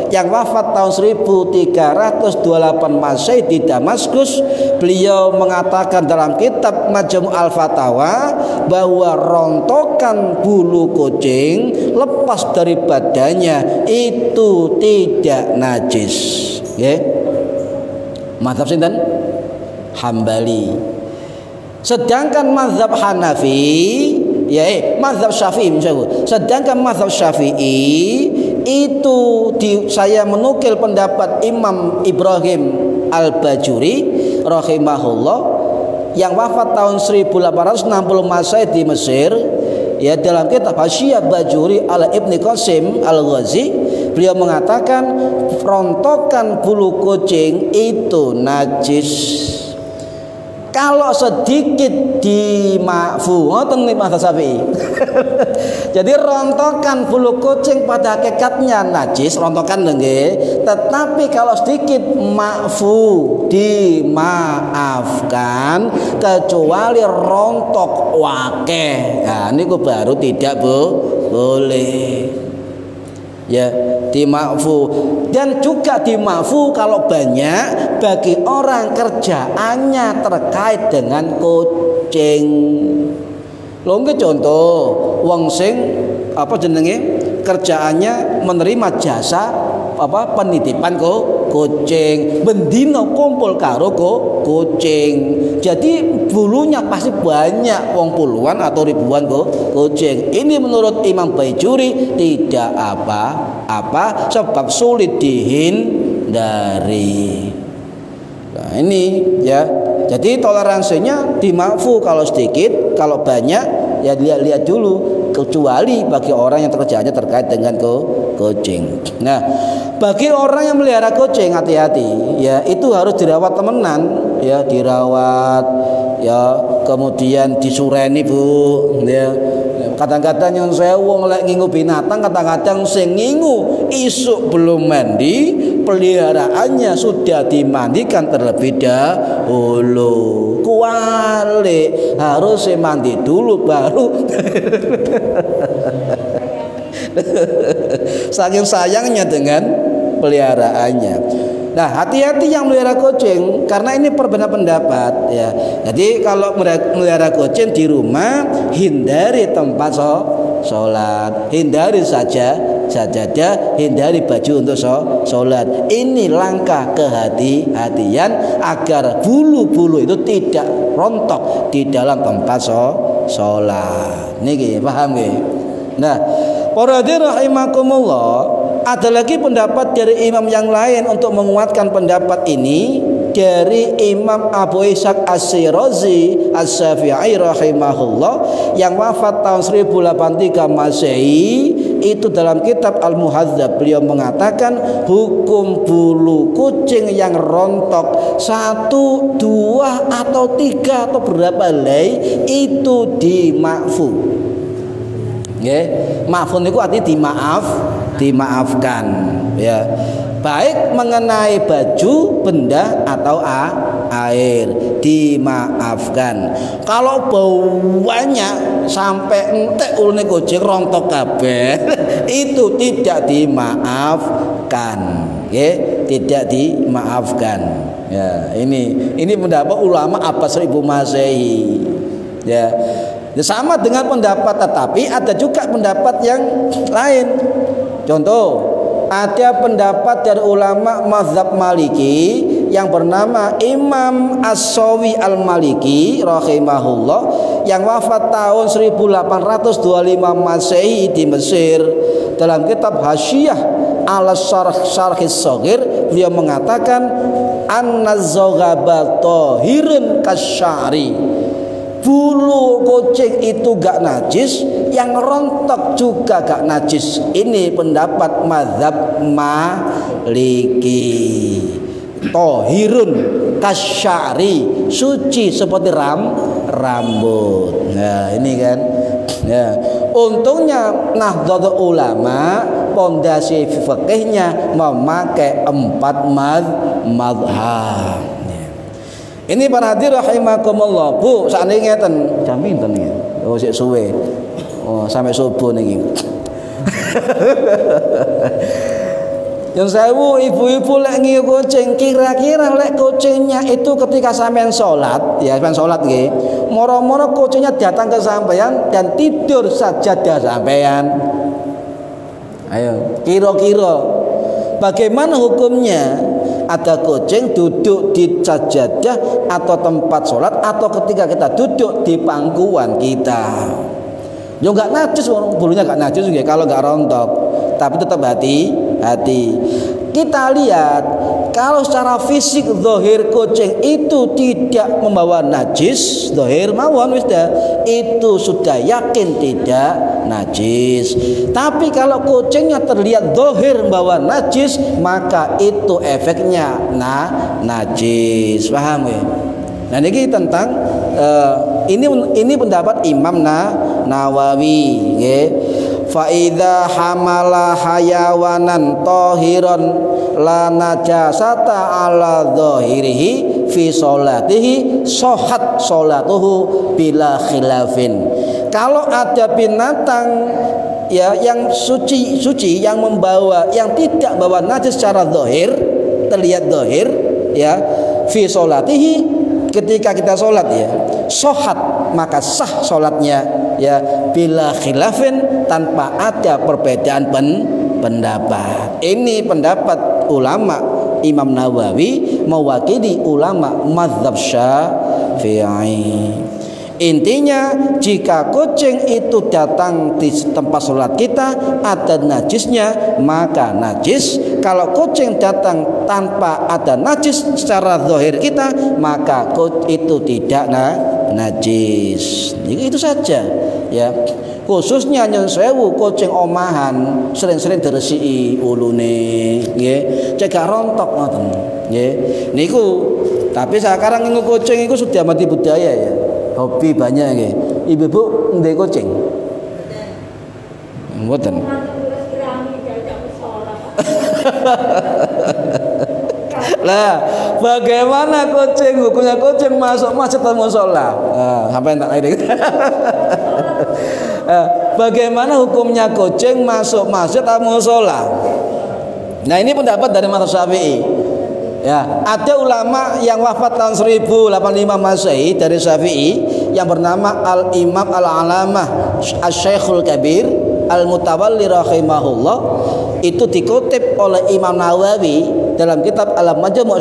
yang wafat tahun 1328 Masehi di Damaskus. Beliau mengatakan dalam kitab Majmu' al-Fatawa bahwa rontokan bulu kucing lepas dari badannya itu tidak najis. Nggih. Mazhab sinten? Hambali. Sedangkan mazhab Hanafi mazhab Syafi'i misalnya. Sedangkan mazhab Syafi'i itu saya menukil pendapat Imam Ibrahim Al-Bajuri rahimahullah yang wafat tahun 1860 Masehi di Mesir, ya, dalam kitab Hasyiah Bajuri ala Ibni Qasim Al-Ghazi, beliau mengatakan rontokan bulu kucing itu najis. Kalau sedikit dimakfu, ngoten nih Mas Syafi'i. Jadi rontokan bulu kucing pada hakikatnya najis, rontokan nggih. Tetapi kalau sedikit makfu, dimaafkan, kecuali rontok wakeh. Nah, niku baru tidak boleh. Ya, dimakfu. Dan juga dimakfu kalau banyak bagi orang kerjaannya terkait dengan kucing. Lho nggih contoh wong sing apa jenenge kerjaannya menerima jasa apa penitipan kucing, bendino kumpul karo kucing. Jadi bulunya pasti banyak, wong puluhan atau ribuan kucing. Ini menurut Imam Bajuri tidak apa-apa sebab sulit dihindari. Nah, ini ya. Jadi toleransinya dimakfu kalau sedikit, kalau banyak ya lihat dulu, kecuali bagi orang yang kerjanya terkait dengan kucing. Nah, bagi orang yang melihara kucing hati-hati ya, itu harus dirawat temenan ya, dirawat ya, kemudian disureni Bu ya. Kadang-kadang yang saya wong lek ngingu binatang, kadang-kadang sing ngingu isuk belum mandi, peliharaannya sudah dimandikan terlebih dahulu. Kuali harus mandi dulu baru. Saking sayangnya dengan peliharaannya. Nah, hati-hati yang melihara kucing karena ini perbedaan pendapat ya. Jadi kalau melihara kucing di rumah, hindari tempat sholat, hindari sajadah, hindari baju untuk sholat. Ini langkah kehati-hatian agar bulu-bulu itu tidak rontok di dalam tempat sholat. Niki paham nggih? Nah, para hadirin rahimakumullah, ada lagi pendapat dari imam yang lain untuk menguatkan pendapat ini dari Imam Abu Ishaq As-Shirazi As-Syafi'i rahimahullah yang wafat tahun 1083 Masehi. Itu dalam kitab Al-Muhadzab beliau mengatakan hukum bulu kucing yang rontok 1, 2 atau 3 atau berapa helai itu dimakfu. Nggih, maafun niku artinya dimaafkan ya. Baik mengenai baju, benda atau air dimaafkan. Kalau baunya sampai entek ulune kucing rontok kabeh itu tidak dimaafkan, nggih, tidak dimaafkan. Ya, ini pendapat ulama abad 1000 Masehi. Ya. Sama dengan pendapat, tetapi ada juga pendapat yang lain. Contoh, ada pendapat dari ulama mazhab Maliki yang bernama Imam As-Sawi Al-Maliki rahimahullah yang wafat tahun 1825 Masehi di Mesir. Dalam kitab Hasyiah ala Syarhis Shaghir beliau mengatakan an-nazghaba tahirun kasyari. Bulu kucing itu gak najis, yang rontok juga gak najis. Ini pendapat mazhab Maliki. Tohirun kasyari, suci seperti rambut. Nah, ini kan. Ya. Untungnya Nahdlatul Ulama pondasi fikihnya memakai 4 mazhab. Ini para hadirin rahimakumullah. Bu, sakniki ngeten, jam pinten niki? Oh, sik suwe. Oh, sampai subuh niki. Yang sewu ibu-ibu lek ngiyu kucing, kira-kira lek kucingnya itu ketika sampean sholat, ya sampean sholat nggih, moro-moro kucingnya datang ke sampean dan tidur sajadah sampean. Ayo, kira-kira bagaimana hukumnya? Ada kucing duduk di sajadah atau tempat sholat, atau ketika kita duduk di pangkuan kita. Ya nggak najis, bulunya nggak najis juga kalau nggak rontok, tapi tetap hati-hati. Kita lihat kalau secara fisik zahir kucing itu tidak membawa najis, zahir mawon wis itu sudah yakin tidak najis. Tapi kalau kucingnya terlihat zahir membawa najis, maka itu efeknya najis. Paham ya? Nah ini tentang ini pendapat Imam Nawawi nggih. Fa idza hamala hayawanan tahiran la najasata ala dhahirihi fi sholatihi shohat sholatuhu bila khilafin. Kalau ada binatang ya yang suci yang membawa, yang tidak bawa najis secara zahir, terlihat zahir ya, fi sholatihi, ketika kita sholat ya, shohat maka sah sholatnya ya, bila khilafin, tanpa ada perbedaan pendapat. Ini pendapat ulama Imam Nawawi mewakili ulama mazhab Syafi'i. Intinya jika kucing itu datang di tempat sholat kita ada najisnya, maka najis. Kalau kucing datang tanpa ada najis secara zahir kita, maka itu tidak najis. Itu saja ya. Khususnya nyun sewu kucing omahan sering-sering diresiki ulune nggih, cegah rontok ngoten nggih. Niku tapi sekarang niku kucing itu sudah mati budaya ya. Hobi banyak nggih. Ibu-ibu ndek kucing? Mboten. Lah, bagaimana kucing, hukumnya kucing masuk masjid atau mushola? Sampai tak ini. Bagaimana hukumnya kucing masuk masjid atau mushola? Nah, ini pendapat dari mazhab Syafi'i. Ya, ada ulama yang wafat tahun 1085 Masehi dari Syafi'i yang bernama Al-Imam Al-Alamah Asy-Syekhul Kabir Al-Mutawalli rahimahullah. Itu dikutip oleh Imam Nawawi dalam kitab Al-Majmu'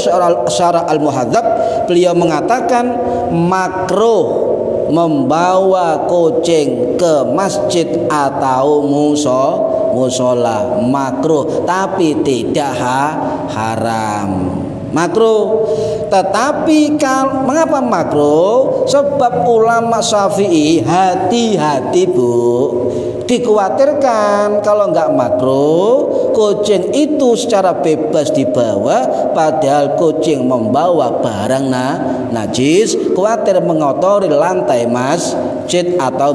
Syarah Al-Muhadzab. Beliau mengatakan makruh membawa kucing ke masjid atau musola, makruh, tapi tidak haram. Makruh. Tetapi mengapa makruh? Sebab ulama Syafi'i hati-hati Bu, dikhawatirkan kalau nggak makruh kucing itu secara bebas dibawa, padahal kucing membawa barang najis, khawatir mengotori lantai masjid atau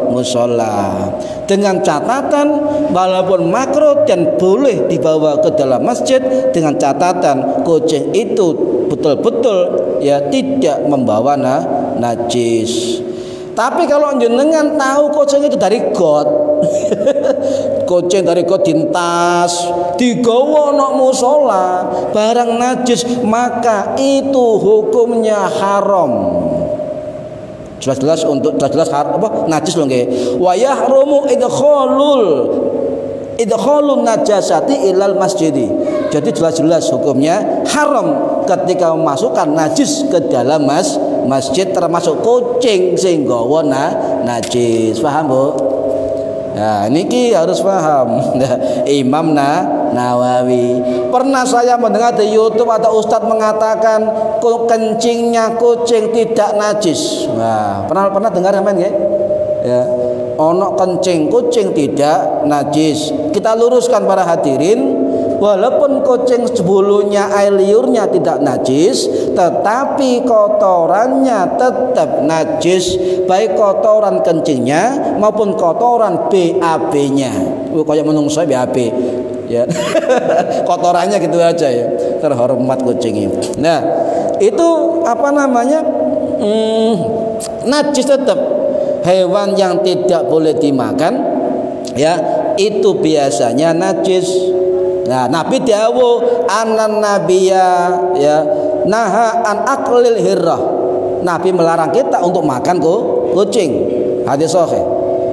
musola. Dengan catatan walaupun makruh dan boleh dibawa ke dalam masjid, dengan catatan kucing itu betul-betul ya tidak membawa najis. Tapi kalau jenengan tahu kucing itu dari got, kucing dari got dintas, digawa nok musola, barang najis, maka itu hukumnya haram. Jelas-jelas untuk jelas-jelas apa najis loh nggih. Wa yahrumu idkhalun najasati ilal masjidi. Jadi jelas-jelas hukumnya haram ketika memasukkan najis ke dalam masjid, termasuk kucing sing gawa najis. Paham Bu? Nah, niki harus paham. Imam Nawawi. Pernah saya mendengar di YouTube ada ustadz mengatakan kencingnya kucing tidak najis. Nah, pernah dengar teman ya? Ya. Ono kencing kucing tidak najis. Kita luruskan para hadirin, walaupun kucing sebulunya air liurnya tidak najis, tetapi kotorannya tetap najis, baik kotoran kencingnya maupun kotoran BAB-nya. Kayak menungso BAB ya. Kotorannya gitu aja ya. Terhormat kucing ini. Nah, itu apa namanya? Najis tetap. Hewan yang tidak boleh dimakan ya, itu biasanya najis. Nah, Nabi dawuh anan nabiya ya naha an aklil hirrah. Nabi melarang kita untuk makan kucing. Hadis sahih.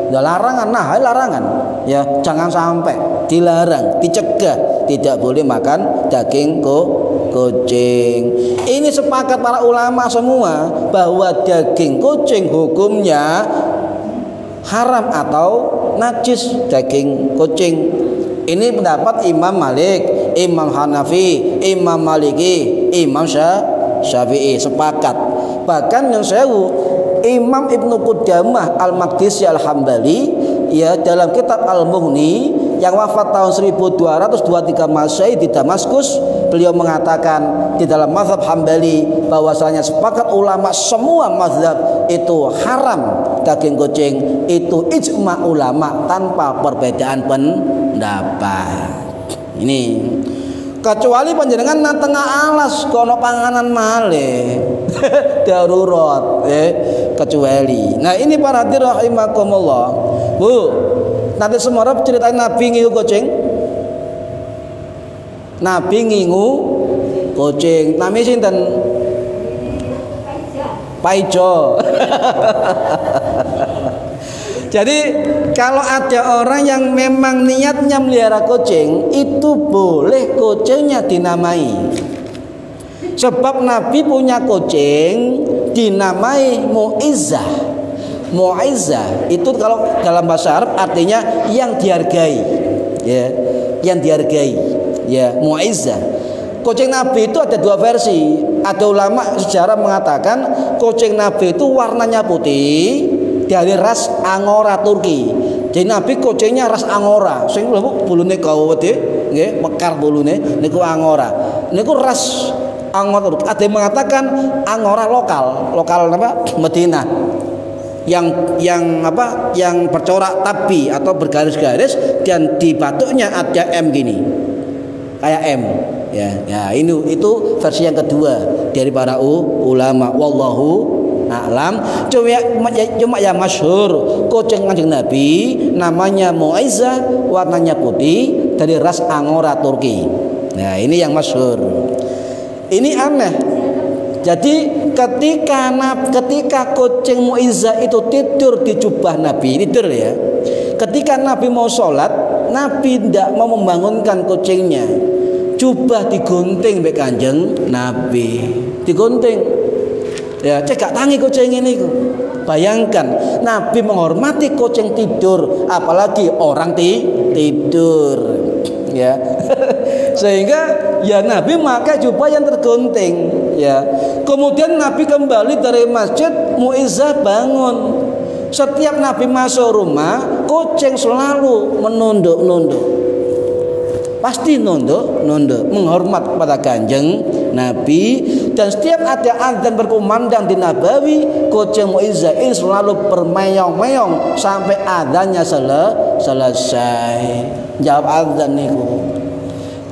Ya larangan, larangan. Ya, jangan sampai dilarang, dicegah, tidak boleh makan daging kucing. Ini sepakat para ulama semua bahwa daging kucing hukumnya haram atau najis, daging kucing. Ini pendapat Imam Malik, Imam Hanafi, Imam Maliki, Imam Syafi'i sepakat. Bahkan yang sewu Imam Ibnu Qudamah Al-Maqdisi Al-Hambali ya dalam kitab Al-Mughni yang wafat tahun 1223 Masehi di Damaskus, beliau mengatakan di dalam mazhab Hambali bahwasanya sepakat ulama semua mazhab itu haram daging kucing, itu ijma ulama tanpa perbedaan pendapat. Ini kecuali panjenengan nang tengah alas kono panganan malih darurat kecuali. Nah ini para hadirin rahimakumullah. Bu, nanti semua ceritain Nabi ngingu kucing. Nabi ngingu kucing. Nami sinten? Paijo. Jadi kalau ada orang yang memang niatnya melihara kucing, itu boleh kucingnya dinamai. Sebab Nabi punya kucing dinamai Mu'izzah. Mu'izzah itu kalau dalam bahasa Arab artinya yang dihargai, ya, yang dihargai, ya, Mu'izzah. Kucing Nabi itu ada dua versi. Ada ulama sejarah mengatakan kucing Nabi itu warnanya putih dari ras Angora Turki. Jadi Nabi kucingnya ras Angora. Sing bulune kawete, nggih, mekar bulune niku Angora. Niku ras Angora Turki. Ada yang mengatakan Angora lokal apa? Medina. Yang bercorak tabi atau bergaris-garis dan di batuknya ada M gini. Kayak M. Ya, itu versi yang kedua dari para ulama. Wallahu a'lam. Cuma yang masyhur kucing Kanjeng Nabi namanya Mu'izzah, warnanya putih dari ras Angora Turki. Nah, ini yang masyhur. Ini aneh. Jadi ketika kucing Mu'izzah itu tidur di jubah Nabi, tidur ya. Ketika Nabi mau sholat, Nabi tidak mau membangunkan kucingnya. Jubah digunting mbek Kanjeng Nabi. Digunting. Ya, cek gak tangi kucing ini. Bayangkan Nabi menghormati kucing tidur, apalagi orang tidur. Ya. Sehingga ya Nabi memakai jubah yang tergunting, ya. Kemudian Nabi kembali dari masjid, Mu'izzah bangun. Setiap Nabi masuk rumah, kucing selalu menunduk-nunduk. Pasti nunduk menghormat kepada Kanjeng Nabi. Dan setiap ada azan berkumandang di Nabawi, kucing Mu'izzah ini selalu bermeong-meong sampai azannya selesai. Jawab azan niku.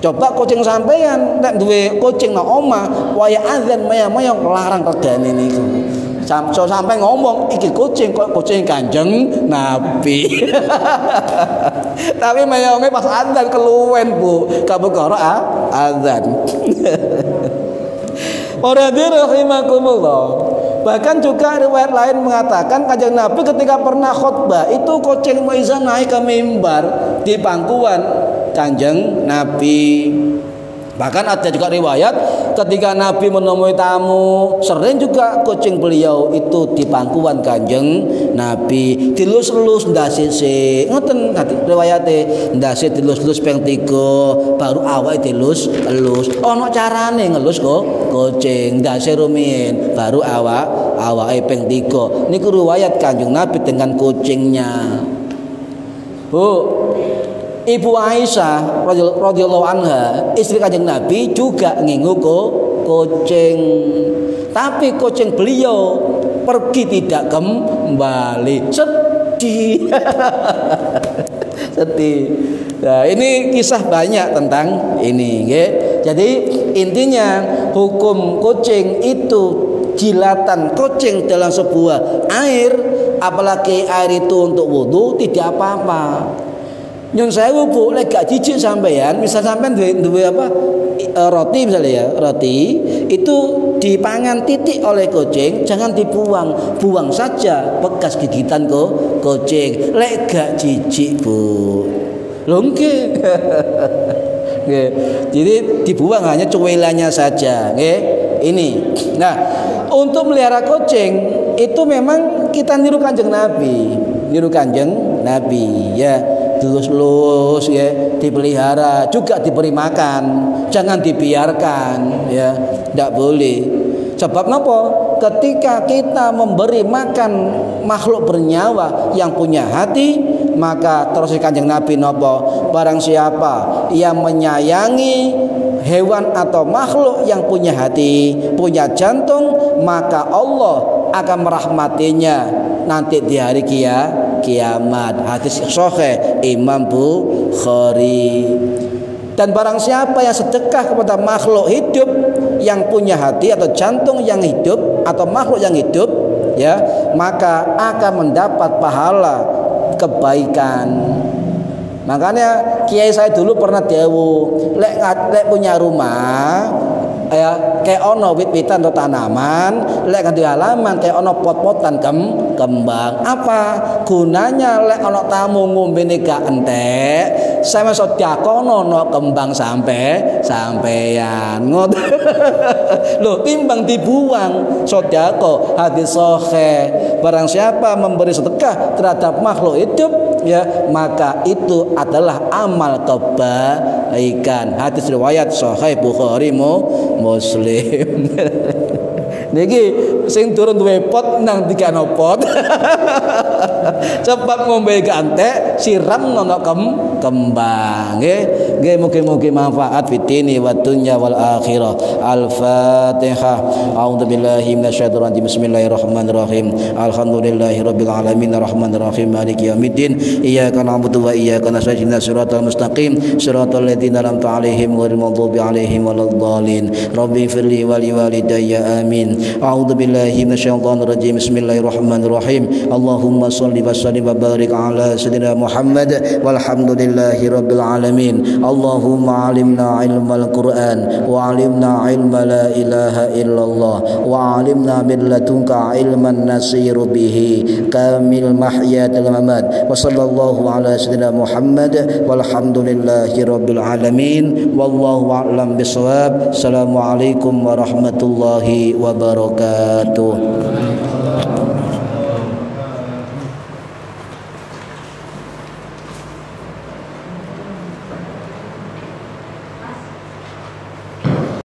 Coba kucing sampean nek duwe kucing nang omah waya azan meong-meong larang regane niku. Sampai ngomong iki kucing kok kucing Kanjeng Nabi. Tapi meongnya pas azan keluwen Bu, kabukara azan. Para rahimakumullah. Bahkan juga riwayat lain mengatakan Kanjeng Nabi ketika pernah khutbah itu kucing Mu'izzah naik ke mimbar di pangkuan Kanjeng Nabi. Bahkan ada juga riwayat ketika Nabi menemui tamu, sering juga kucing beliau itu di pangkuan Kanjeng Nabi. Dilus-lus ndase se. Ngoten riwayate, ndase dilus-lus ping 3 baru awake dilus-lus. Ana carane ngelus kok kucing, ndase rumiyin baru awake ping 3. Niku riwayat Kanjeng Nabi dengan kucingnya. Bu, Ibu Aisyah radhiyallahu anha, istri Kanjeng Nabi juga ngingu kucing. Tapi kucing beliau pergi tidak kembali. Sedih. Sedih. Nah, ini kisah banyak tentang ini, nggih. Jadi intinya hukum kucing itu jilatan kucing dalam sebuah air, apalagi air itu untuk wudu tidak apa-apa. Nyun sewu Bu, lek gak jijik sampean, misal sampean duwe apa roti misalnya ya, roti itu dipangan titik oleh kucing, jangan dibuang, buang saja bekas gigitan kucing. Lek gak jijik Bu, lho nggih. Nggih. Jadi dibuang hanya cuwelannya saja, nggih. Ini. Nah, untuk melihara kucing itu memang kita niru Kanjeng Nabi, ya. dilus-lus ya, dipelihara, juga diberi makan. Jangan dibiarkan ya, tidak boleh. Sebab napa? Ketika kita memberi makan makhluk bernyawa yang punya hati, maka terus Kanjeng Nabi napa? Barang siapa yang menyayangi hewan atau makhluk yang punya hati, punya jantung, maka Allah akan merahmatinya nanti di hari kiamat. Hadis sahih Imam Bukhari. Dan barang siapa yang sedekah kepada makhluk hidup yang punya hati atau jantung yang hidup atau makhluk yang hidup ya, maka akan mendapat pahala kebaikan. Makanya kiai saya dulu pernah dawuh, lek punya rumah ya kayak ono wit-witan atau tanaman, lek di halaman kayak ono pot-potan kembang. Apa gunanya lek ono tamu ngombene gak entek, saya masuk diakono no kembang sampeyan. Loh, timbang dibuang sedekah. Hadis sahih, barang siapa memberi sedekah terhadap makhluk hidup ya, maka itu adalah amal kebaikan. Hadis riwayat sahih Bukhari Muslim. Niki sing turun duwe pot nang dikano pot. Sebab ngombe gantek siram nono kembang nggih. Nggih mugi-mugi manfaat fitini wa dunya wal akhirah. Al-Fatihah. A'udzubillahi minasyaitonir rajim. Bismillahirrahmanirrahim. Alhamdulillahirabbil alamin arrahmanir rahim maliki yaumiddin. Iyyaka na'budu wa iyyaka nasta'in. Shiratal mustaqim shiratal ladzina an'amta 'alaihim ghairil maghdubi 'alaihim waladdallin. Rabbighfirli wa liwalidayya amin. A'udzubillahi minasyaitonir rajim. Bismillahirrahmanirrahim. Allahumma shalli wa sallim wa barik ala sayyidina Muhammad walhamdulillahi rabbil alamin. Allahumma 'allimna ilmal Qur'an wa 'allimna ilma la ilaha illallah wa 'allimna min ladunka ilman nasiru bihi kamil mahyatil mamat. Wa sallallahu ala sayyidina Muhammad walhamdulillahi rabbil alamin. Wallahu a'lam bishawab. Assalamualaikum warahmatullahi wabarakatuh.